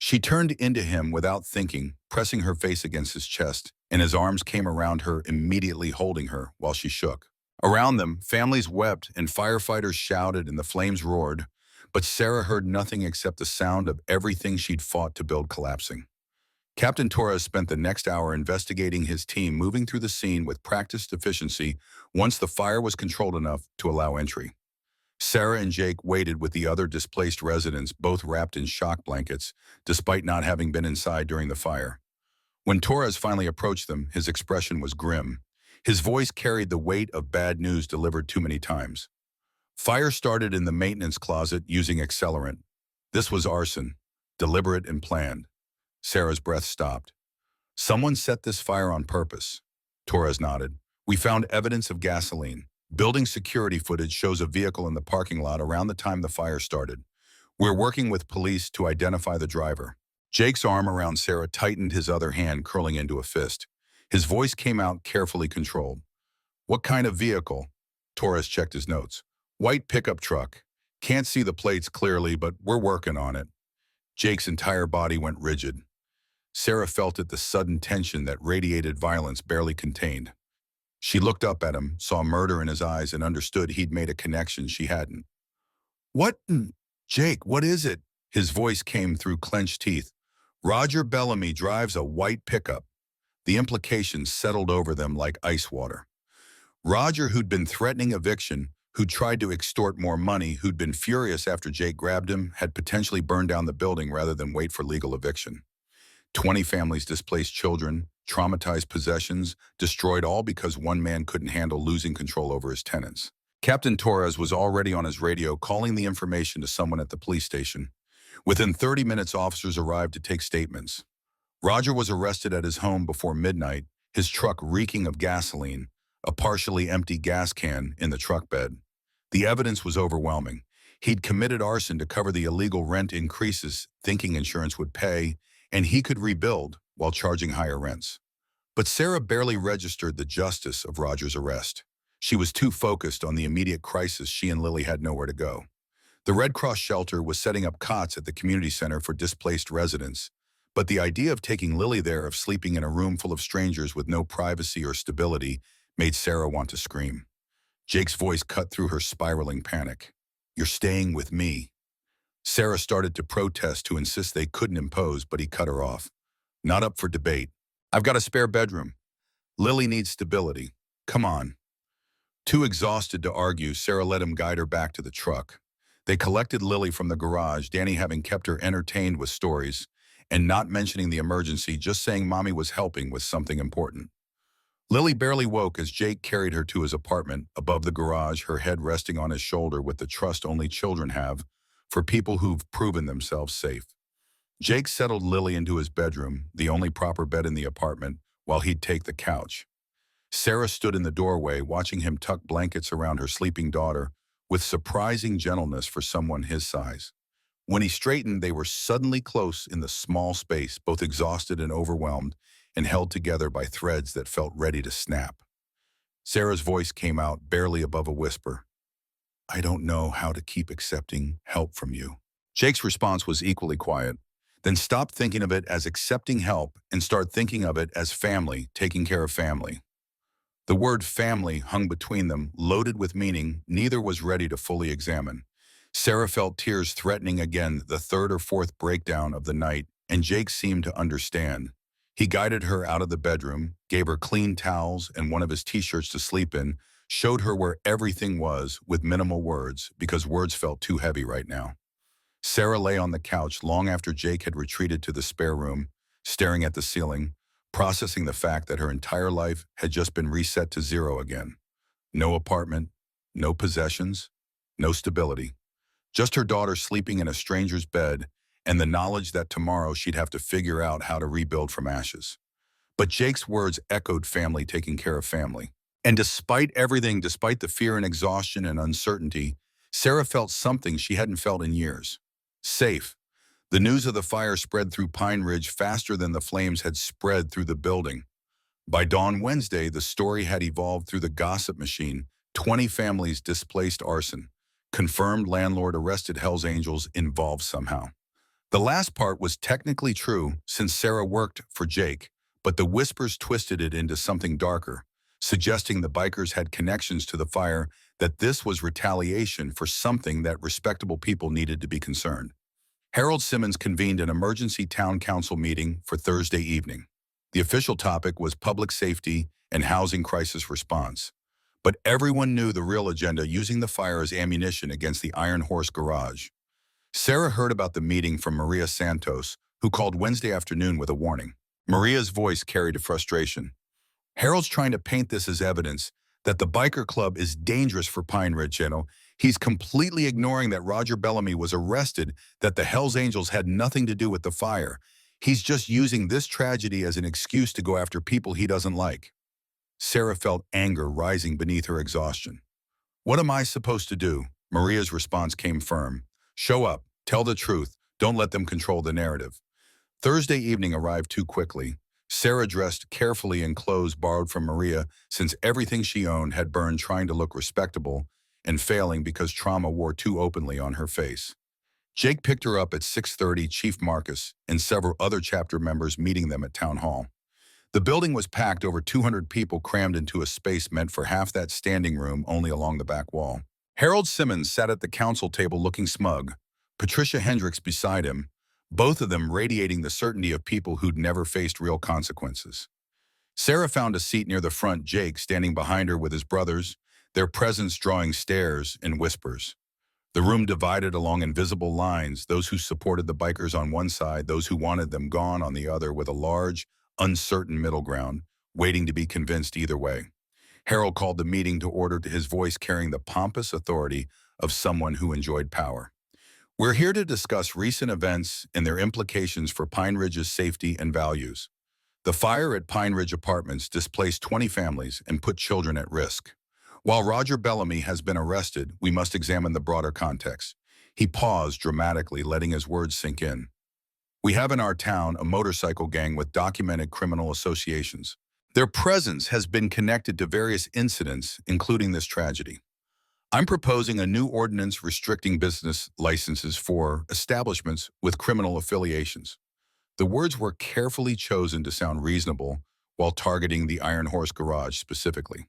She turned into him without thinking, pressing her face against his chest, and his arms came around her, immediately holding her while she shook. Around them, families wept and firefighters shouted and the flames roared, but Sarah heard nothing except the sound of everything she'd fought to build collapsing. Captain Torres spent the next hour investigating, his team moving through the scene with practiced efficiency once the fire was controlled enough to allow entry. Sarah and Jake waited with the other displaced residents, both wrapped in shock blankets, despite not having been inside during the fire. When Torres finally approached them, his expression was grim. His voice carried the weight of bad news delivered too many times. Fire started in the maintenance closet using accelerant. This was arson, deliberate and planned. Sarah's breath stopped. Someone set this fire on purpose. Torres nodded. We found evidence of gasoline. Building security footage shows a vehicle in the parking lot around the time the fire started. We're working with police to identify the driver. Jake's arm around Sarah tightened, his other hand curling into a fist. His voice came out carefully controlled. What kind of vehicle? Torres checked his notes. White pickup truck. Can't see the plates clearly, but we're working on it. Jake's entire body went rigid. Sarah felt it, the sudden tension that radiated violence barely contained. She looked up at him, saw murder in his eyes, and understood he'd made a connection she hadn't. What? Jake, what is it? His voice came through clenched teeth. Roger Bellamy drives a white pickup. The implications settled over them like ice water. Roger, who'd been threatening eviction, who'd tried to extort more money, who'd been furious after Jake grabbed him, had potentially burned down the building rather than wait for legal eviction. 20 families displaced, children, traumatized possessions, destroyed, all because one man couldn't handle losing control over his tenants. Captain Torres was already on his radio calling the information to someone at the police station. Within 30 minutes, officers arrived to take statements. Roger was arrested at his home before midnight, his truck reeking of gasoline, a partially empty gas can in the truck bed. The evidence was overwhelming. He'd committed arson to cover the illegal rent increases, thinking insurance would pay, and he could rebuild while charging higher rents. But Sarah barely registered the justice of Roger's arrest. She was too focused on the immediate crisis. She and Lily had nowhere to go. The Red Cross shelter was setting up cots at the community center for displaced residents, but the idea of taking Lily there, of sleeping in a room full of strangers with no privacy or stability, made Sarah want to scream. Jake's voice cut through her spiraling panic. You're staying with me. Sarah started to protest to insist they couldn't impose, but he cut her off. Not up for debate. I've got a spare bedroom. Lily needs stability. Come on. Too exhausted to argue, Sarah let him guide her back to the truck. They collected Lily from the garage, Danny having kept her entertained with stories, and not mentioning the emergency, just saying Mommy was helping with something important. Lily barely woke as Jake carried her to his apartment, above the garage, her head resting on his shoulder with the trust only children have for people who've proven themselves safe. Jake settled Lily into his bedroom, the only proper bed in the apartment, while he'd take the couch. Sarah stood in the doorway, watching him tuck blankets around her sleeping daughter with surprising gentleness for someone his size. When he straightened, they were suddenly close in the small space, both exhausted and overwhelmed, and held together by threads that felt ready to snap. Sarah's voice came out barely above a whisper. I don't know how to keep accepting help from you. Jake's response was equally quiet. Then stop thinking of it as accepting help and start thinking of it as family, taking care of family. The word family hung between them, loaded with meaning neither was ready to fully examine. Sarah felt tears threatening again, the third or fourth breakdown of the night, and Jake seemed to understand. He guided her out of the bedroom, gave her clean towels and one of his t-shirts to sleep in, showed her where everything was with minimal words, because words felt too heavy right now. Sarah lay on the couch long after Jake had retreated to the spare room, staring at the ceiling, processing the fact that her entire life had just been reset to zero again. No apartment, no possessions, no stability. Just her daughter sleeping in a stranger's bed and the knowledge that tomorrow she'd have to figure out how to rebuild from ashes. But Jake's words echoed family taking care of family. And despite everything, despite the fear and exhaustion and uncertainty, Sarah felt something she hadn't felt in years. Safe. The news of the fire spread through Pine Ridge faster than the flames had spread through the building. By dawn Wednesday, the story had evolved through the gossip machine. 20 families displaced, arson. Confirmed landlord arrested, Hell's Angels involved somehow. The last part was technically true since Sarah worked for Jake, but the whispers twisted it into something darker, suggesting the bikers had connections to the fire, that this was retaliation for something that respectable people needed to be concerned. Harold Simmons convened an emergency town council meeting for Thursday evening. The official topic was public safety and housing crisis response. But everyone knew the real agenda, using the fire as ammunition against the Iron Horse garage. Sarah heard about the meeting from Maria Santos, who called Wednesday afternoon with a warning. Maria's voice carried a frustration. Harold's trying to paint this as evidence that the biker club is dangerous for Pine Ridge, He's completely ignoring that Roger Bellamy was arrested, that the Hells Angels had nothing to do with the fire. He's just using this tragedy as an excuse to go after people he doesn't like. Sarah felt anger rising beneath her exhaustion. What am I supposed to do? Maria's response came firm. Show up, tell the truth, don't let them control the narrative. Thursday evening arrived too quickly. Sarah dressed carefully in clothes borrowed from Maria, since everything she owned had burned trying to look respectable and failing because trauma wore too openly on her face. Jake picked her up at 6:30, Chief Marcus and several other chapter members meeting them at Town Hall. The building was packed, over 200 people crammed into a space meant for half that standing room only along the back wall. Harold Simmons sat at the council table looking smug, Patricia Hendricks beside him, both of them radiating the certainty of people who'd never faced real consequences. Sarah found a seat near the front, Jake standing behind her with his brothers, their presence drawing stares and whispers. The room divided along invisible lines, those who supported the bikers on one side, those who wanted them gone on the other, with a large, uncertain middle ground, waiting to be convinced either way. Harold called the meeting to order, to his voice carrying the pompous authority of someone who enjoyed power. We're here to discuss recent events and their implications for Pine Ridge's safety and values. The fire at Pine Ridge Apartments displaced 20 families and put children at risk. While Roger Bellamy has been arrested, we must examine the broader context. He paused dramatically, letting his words sink in. We have in our town a motorcycle gang with documented criminal associations. Their presence has been connected to various incidents, including this tragedy. I'm proposing a new ordinance restricting business licenses for establishments with criminal affiliations. The words were carefully chosen to sound reasonable while targeting the Iron Horse garage specifically.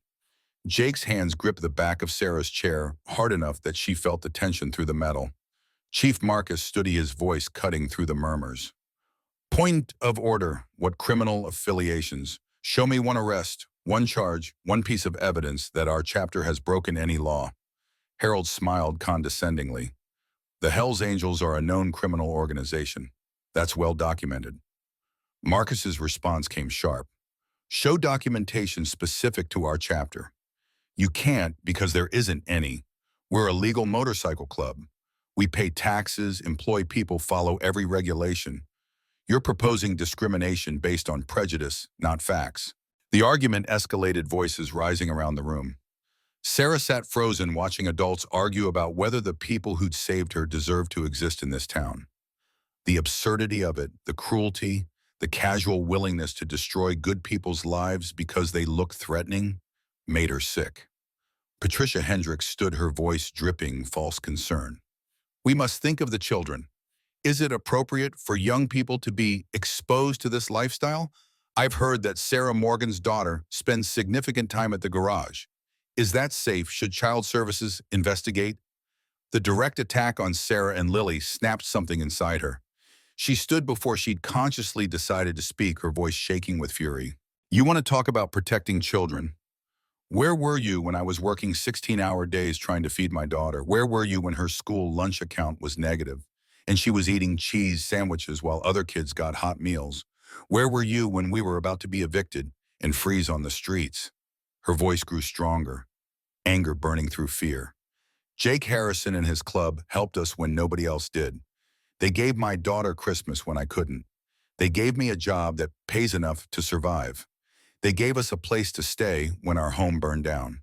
Jake's hands gripped the back of Sarah's chair hard enough that she felt the tension through the metal. Chief Marcus stood his voice cutting through the murmurs. Point of order. What criminal affiliations? Show me one arrest, one charge, one piece of evidence that our chapter has broken any law. Harold smiled condescendingly. The Hells Angels are a known criminal organization. That's well documented. Marcus's response came sharp. Show documentation specific to our chapter. You can't because there isn't any. We're a legal motorcycle club. We pay taxes, employ people, follow every regulation. You're proposing discrimination based on prejudice, not facts. The argument escalated, voices rising around the room. Sarah sat frozen, watching adults argue about whether the people who'd saved her deserved to exist in this town. The absurdity of it, the cruelty, the casual willingness to destroy good people's lives because they look threatening, made her sick. Patricia Hendricks stood, her voice dripping false concern. We must think of the children. Is it appropriate for young people to be exposed to this lifestyle? I've heard that Sarah Morgan's daughter spends significant time at the garage. Is that safe? Should child services investigate? The direct attack on Sarah and Lily snapped something inside her. She stood before she'd consciously decided to speak, her voice shaking with fury. You want to talk about protecting children? Where were you when I was working 16-hour days trying to feed my daughter? Where were you when her school lunch account was negative and she was eating cheese sandwiches while other kids got hot meals? Where were you when we were about to be evicted and freeze on the streets? Her voice grew stronger, anger burning through fear. Jake Harrison and his club helped us when nobody else did. They gave my daughter Christmas when I couldn't. They gave me a job that pays enough to survive. They gave us a place to stay when our home burned down.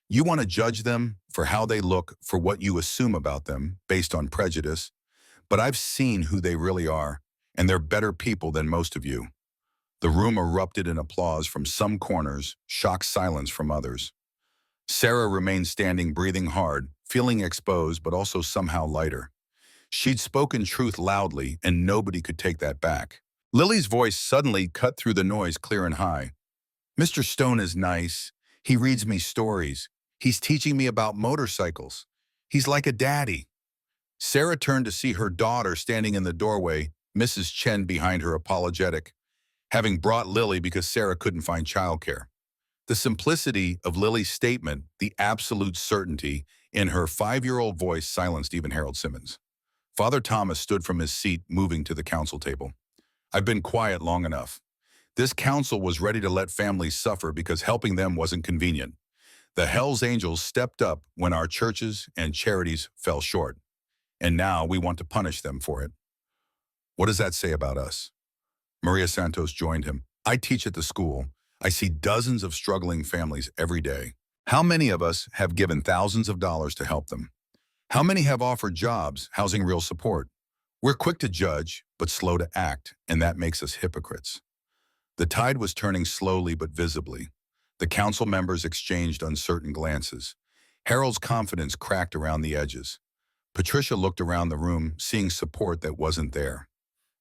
You want to judge them for how they look, for what you assume about them based on prejudice, but I've seen who they really are, and they're better people than most of you. The room erupted in applause from some corners, shocked silence from others. Sarah remained standing, breathing hard, feeling exposed but also somehow lighter. She'd spoken truth loudly, and nobody could take that back. Lily's voice suddenly cut through the noise, clear and high. Mr. Stone is nice. He reads me stories. He's teaching me about motorcycles. He's like a daddy. Sarah turned to see her daughter standing in the doorway, Mrs. Chen behind her, apologetic, having brought Lily because Sarah couldn't find childcare. The simplicity of Lily's statement, the absolute certainty in her 5-year-old voice silenced even Harold Simmons. Father Thomas stood from his seat, moving to the council table. I've been quiet long enough. This council was ready to let families suffer because helping them wasn't convenient. The Hells Angels stepped up when our churches and charities fell short. And now we want to punish them for it. What does that say about us? Maria Santos joined him. I teach at the school. I see dozens of struggling families every day. How many of us have given thousands of dollars to help them? How many have offered jobs, housing, real support? We're quick to judge, but slow to act, and that makes us hypocrites. The tide was turning slowly but visibly. The council members exchanged uncertain glances. Harold's confidence cracked around the edges. Patricia looked around the room, seeing support that wasn't there.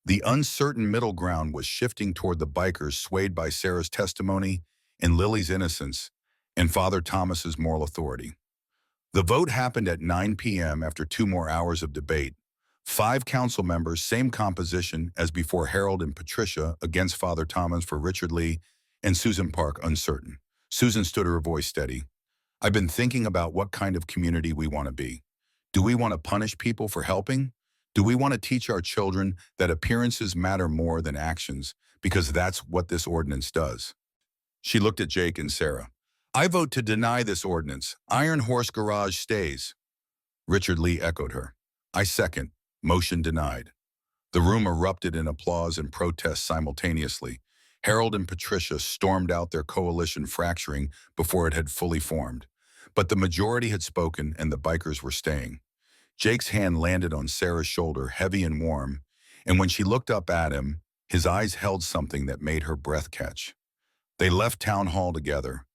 The uncertain middle ground was shifting toward the bikers, swayed by Sarah's testimony and Lily's innocence and Father Thomas's moral authority. The vote happened at 9 p.m. after 2 more hours of debate. 5 council members, same composition as before, Harold and Patricia against Father Thomas for Richard Lee and Susan Park, uncertain. Susan stood, her voice steady. I've been thinking about what kind of community we want to be. Do we want to punish people for helping? Do we want to teach our children that appearances matter more than actions, because that's what this ordinance does? She looked at Jake and Sarah. I vote to deny this ordinance. Iron Horse Garage stays. Richard Lee echoed her. I second. Motion denied. The room erupted in applause and protest simultaneously. Harold and Patricia stormed out, their coalition fracturing before it had fully formed. But the majority had spoken, and the bikers were staying. Jake's hand landed on Sarah's shoulder, heavy and warm, and when she looked up at him, his eyes held something that made her breath catch. They left town hall together,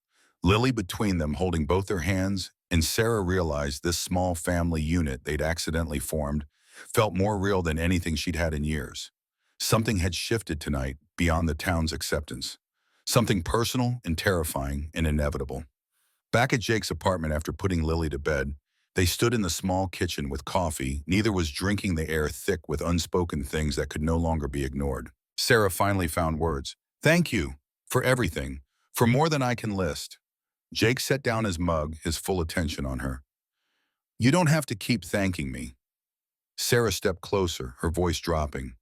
Lily between them holding both their hands, and Sarah realized this small family unit they'd accidentally formed felt more real than anything she'd had in years. Something had shifted tonight beyond the town's acceptance. Something personal and terrifying and inevitable. Back at Jake's apartment after putting Lily to bed, They stood in the small kitchen with coffee. Neither was drinking the air thick with unspoken things that could no longer be ignored. Sarah finally found words. Thank you. For everything. For more than I can list. Jake set down his mug, his full attention on her. You don't have to keep thanking me. Sarah stepped closer, her voice dropping.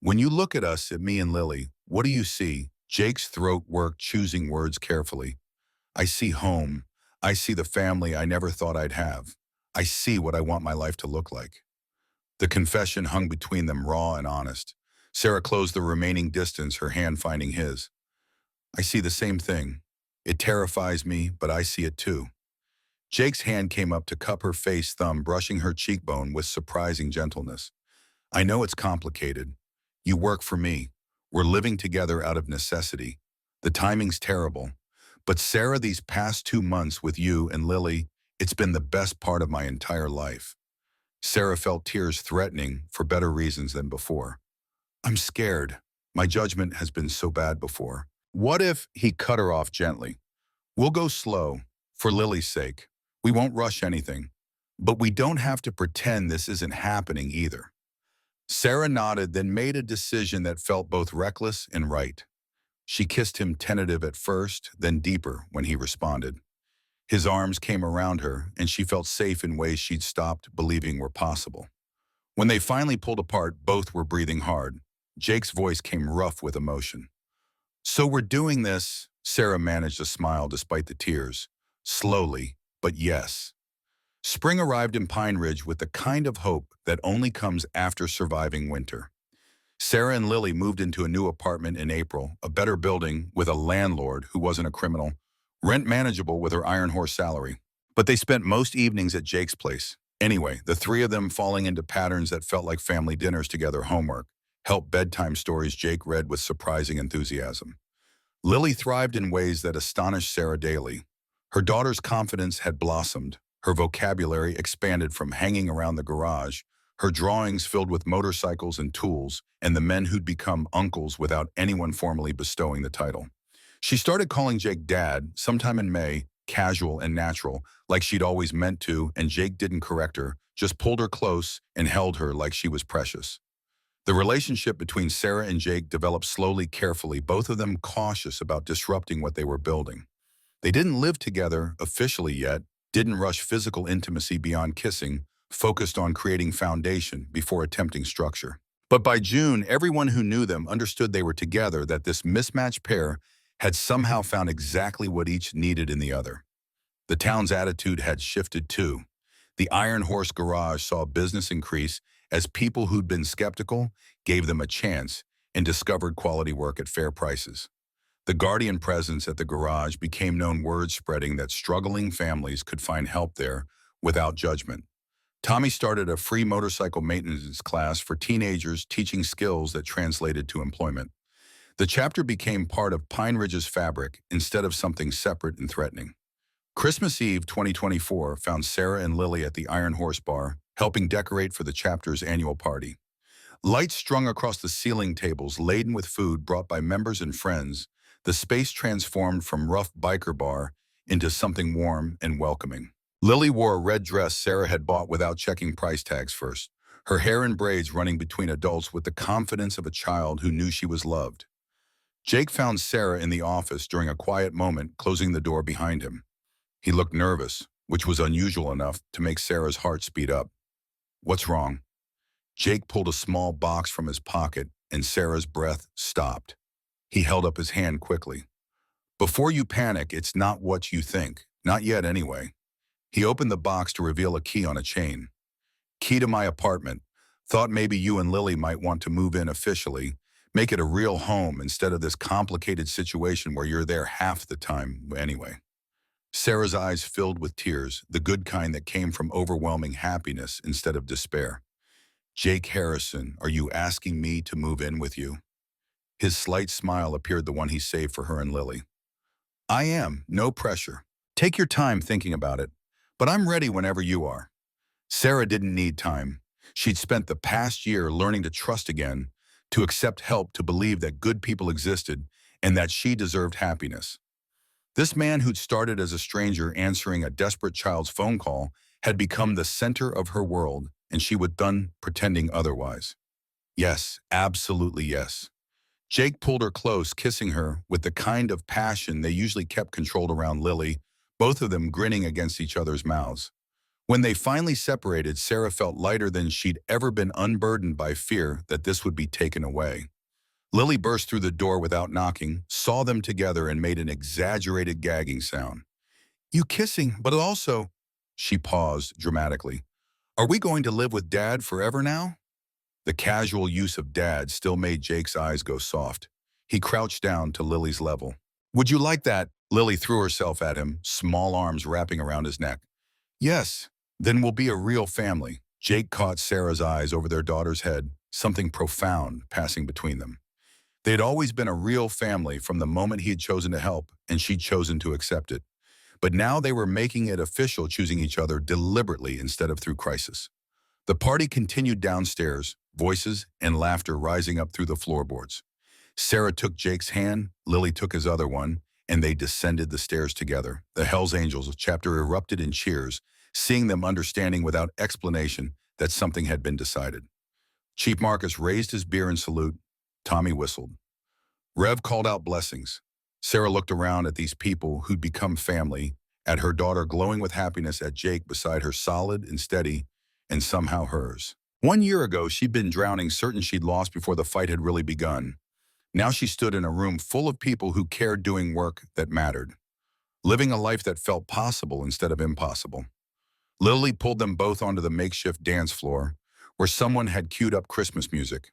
When you look at us, at me and Lily, what do you see? Jake's throat worked, choosing words carefully. I see home. I see the family I never thought I'd have. I see what I want my life to look like. The confession hung between them, raw and honest. Sarah closed the remaining distance, her hand finding his. I see the same thing. It terrifies me, but I see it too. Jake's hand came up to cup her face, thumb brushing her cheekbone with surprising gentleness. I know it's complicated. You work for me. We're living together out of necessity. The timing's terrible. But Sarah, these past 2 months with you and Lily, it's been the best part of my entire life. Sarah felt tears threatening for better reasons than before. I'm scared. My judgment has been so bad before. What if he cut her off gently? We'll go slow, for Lily's sake. We won't rush anything. But we don't have to pretend this isn't happening either. Sarah nodded, then made a decision that felt both reckless and right. She kissed him, tentative at first, then deeper when he responded. His arms came around her, and she felt safe in ways she'd stopped believing were possible. When they finally pulled apart, both were breathing hard. Jake's voice came rough with emotion. So we're doing this, Sarah managed a smile despite the tears. Slowly, but yes. Spring arrived in Pine Ridge with the kind of hope that only comes after surviving winter. Sarah and Lily moved into a new apartment in April, a better building with a landlord who wasn't a criminal, rent manageable with her iron horse salary. But they spent most evenings at Jake's place. Anyway, the three of them falling into patterns that felt like family dinners together, homework, help bedtime stories Jake read with surprising enthusiasm. Lily thrived in ways that astonished Sarah daily. Her daughter's confidence had blossomed. Her vocabulary expanded from hanging around the garage, her drawings filled with motorcycles and tools, and the men who'd become uncles without anyone formally bestowing the title. She started calling Jake Dad sometime in May, casual and natural, like she'd always meant to, and Jake didn't correct her, just pulled her close and held her like she was precious. The relationship between Sarah and Jake developed slowly, carefully, both of them cautious about disrupting what they were building. They didn't live together officially yet, didn't rush physical intimacy beyond kissing, focused on creating foundation before attempting structure. But by June, everyone who knew them understood they were together, that this mismatched pair had somehow found exactly what each needed in the other. The town's attitude had shifted too. The Iron Horse Garage saw business increase as people who'd been skeptical gave them a chance and discovered quality work at fair prices. The guardian presence at the garage became known, word spreading that struggling families could find help there without judgment. Tommy started a free motorcycle maintenance class for teenagers, teaching skills that translated to employment. The chapter became part of Pine Ridge's fabric instead of something separate and threatening. Christmas Eve 2024 found Sarah and Lily at the Iron Horse Bar, helping decorate for the chapter's annual party. Lights strung across the ceiling, tables laden with food brought by members and friends, the space transformed from rough biker bar into something warm and welcoming. Lily wore a red dress Sarah had bought without checking price tags first, her hair in braids running between adults with the confidence of a child who knew she was loved. Jake found Sarah in the office during a quiet moment, closing the door behind him. He looked nervous, which was unusual enough to make Sarah's heart speed up. What's wrong? Jake pulled a small box from his pocket, and Sarah's breath stopped. He held up his hand quickly. Before you panic, it's not what you think. Not yet, anyway. He opened the box to reveal a key on a chain. Key to my apartment. Thought maybe you and Lily might want to move in officially. Make it a real home instead of this complicated situation where you're there half the time anyway. Sarah's eyes filled with tears, the good kind that came from overwhelming happiness instead of despair. Jake Harrison, are you asking me to move in with you? His slight smile appeared, the one he saved for her and Lily. I am, no pressure. Take your time thinking about it, but I'm ready whenever you are. Sarah didn't need time. She'd spent the past year learning to trust again, to accept help, to believe that good people existed and that she deserved happiness. This man who'd started as a stranger answering a desperate child's phone call had become the center of her world, and she was done pretending otherwise. Yes, absolutely yes. Jake pulled her close, kissing her with the kind of passion they usually kept controlled around Lily, both of them grinning against each other's mouths. When they finally separated, Sarah felt lighter than she'd ever been, unburdened by fear that this would be taken away. Lily burst through the door without knocking, saw them together, and made an exaggerated gagging sound. You kissing, but also... She paused dramatically. Are we going to live with Dad forever now? The casual use of Dad still made Jake's eyes go soft. He crouched down to Lily's level. Would you like that? Lily threw herself at him, small arms wrapping around his neck. Yes, then we'll be a real family. Jake caught Sarah's eyes over their daughter's head, something profound passing between them. They had always been a real family from the moment he had chosen to help and she'd chosen to accept it. But now they were making it official, choosing each other deliberately instead of through crisis. The party continued downstairs, voices and laughter rising up through the floorboards. Sarah took Jake's hand, Lily took his other one, and they descended the stairs together. The Hells Angels chapter erupted in cheers, seeing them understanding without explanation that something had been decided. Chief Marcus raised his beer in salute. Tommy whistled. Rev called out blessings. Sarah looked around at these people who'd become family, at her daughter glowing with happiness, at Jake beside her, solid and steady, and somehow hers. 1 year ago, she'd been drowning, certain she'd lost before the fight had really begun. Now she stood in a room full of people who cared, doing work that mattered, living a life that felt possible instead of impossible. Lily pulled them both onto the makeshift dance floor, where someone had queued up Christmas music.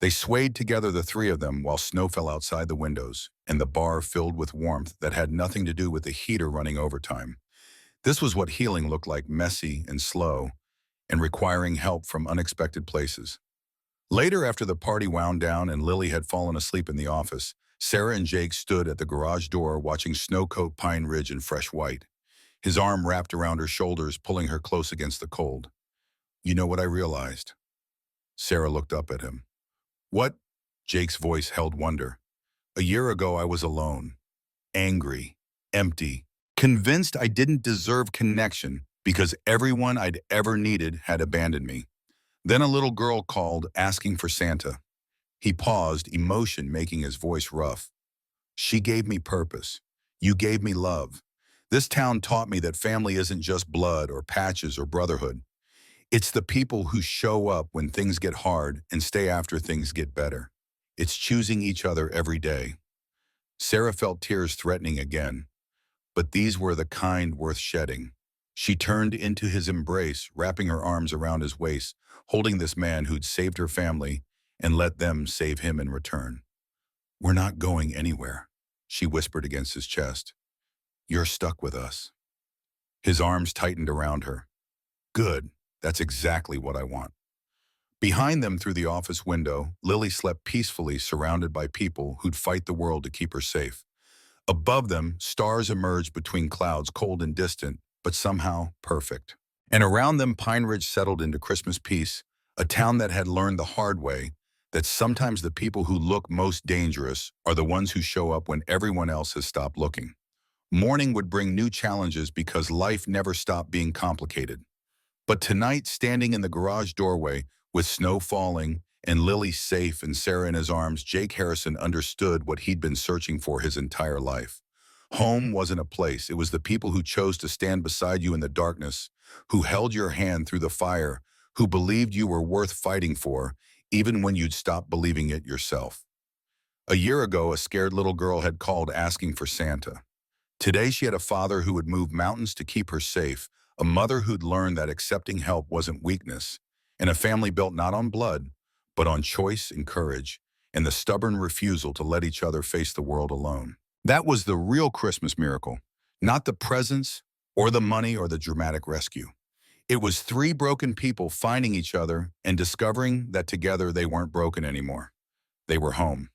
They swayed together, the three of them, while snow fell outside the windows, and the bar filled with warmth that had nothing to do with the heater running overtime. This was what healing looked like, messy and slow, and requiring help from unexpected places. Later, after the party wound down and Lily had fallen asleep in the office, Sarah and Jake stood at the garage door watching snow-coat Pine Ridge in fresh white. His arm wrapped around her shoulders, pulling her close against the cold. You know what I realized? Sarah looked up at him. What? Jake's voice held wonder. A year ago, I was alone, angry, empty, convinced I didn't deserve connection because everyone I'd ever needed had abandoned me. Then a little girl called, asking for Santa. He paused, emotion making his voice rough. She gave me purpose. You gave me love. This town taught me that family isn't just blood or patches or brotherhood. It's the people who show up when things get hard and stay after things get better. It's choosing each other every day. Sarah felt tears threatening again, but these were the kind worth shedding. She turned into his embrace, wrapping her arms around his waist, holding this man who'd saved her family and let them save him in return. We're not going anywhere, she whispered against his chest. You're stuck with us. His arms tightened around her. Good, that's exactly what I want. Behind them, through the office window, Lily slept peacefully, surrounded by people who'd fight the world to keep her safe. Above them, stars emerged between clouds, cold and distant, but somehow perfect. And around them, Pine Ridge settled into Christmas peace, a town that had learned the hard way that sometimes the people who look most dangerous are the ones who show up when everyone else has stopped looking. Morning would bring new challenges because life never stopped being complicated. But tonight, standing in the garage doorway, with snow falling and Lily safe and Sarah in his arms, Jake Harrison understood what he'd been searching for his entire life. Home wasn't a place, it was the people who chose to stand beside you in the darkness, who held your hand through the fire, who believed you were worth fighting for, even when you'd stopped believing it yourself. A year ago, a scared little girl had called asking for Santa. Today, she had a father who would move mountains to keep her safe, a mother who'd learned that accepting help wasn't weakness, and a family built not on blood, but on choice and courage, and the stubborn refusal to let each other face the world alone. That was the real Christmas miracle, not the presents or the money or the dramatic rescue. It was three broken people finding each other and discovering that together they weren't broken anymore. They were home.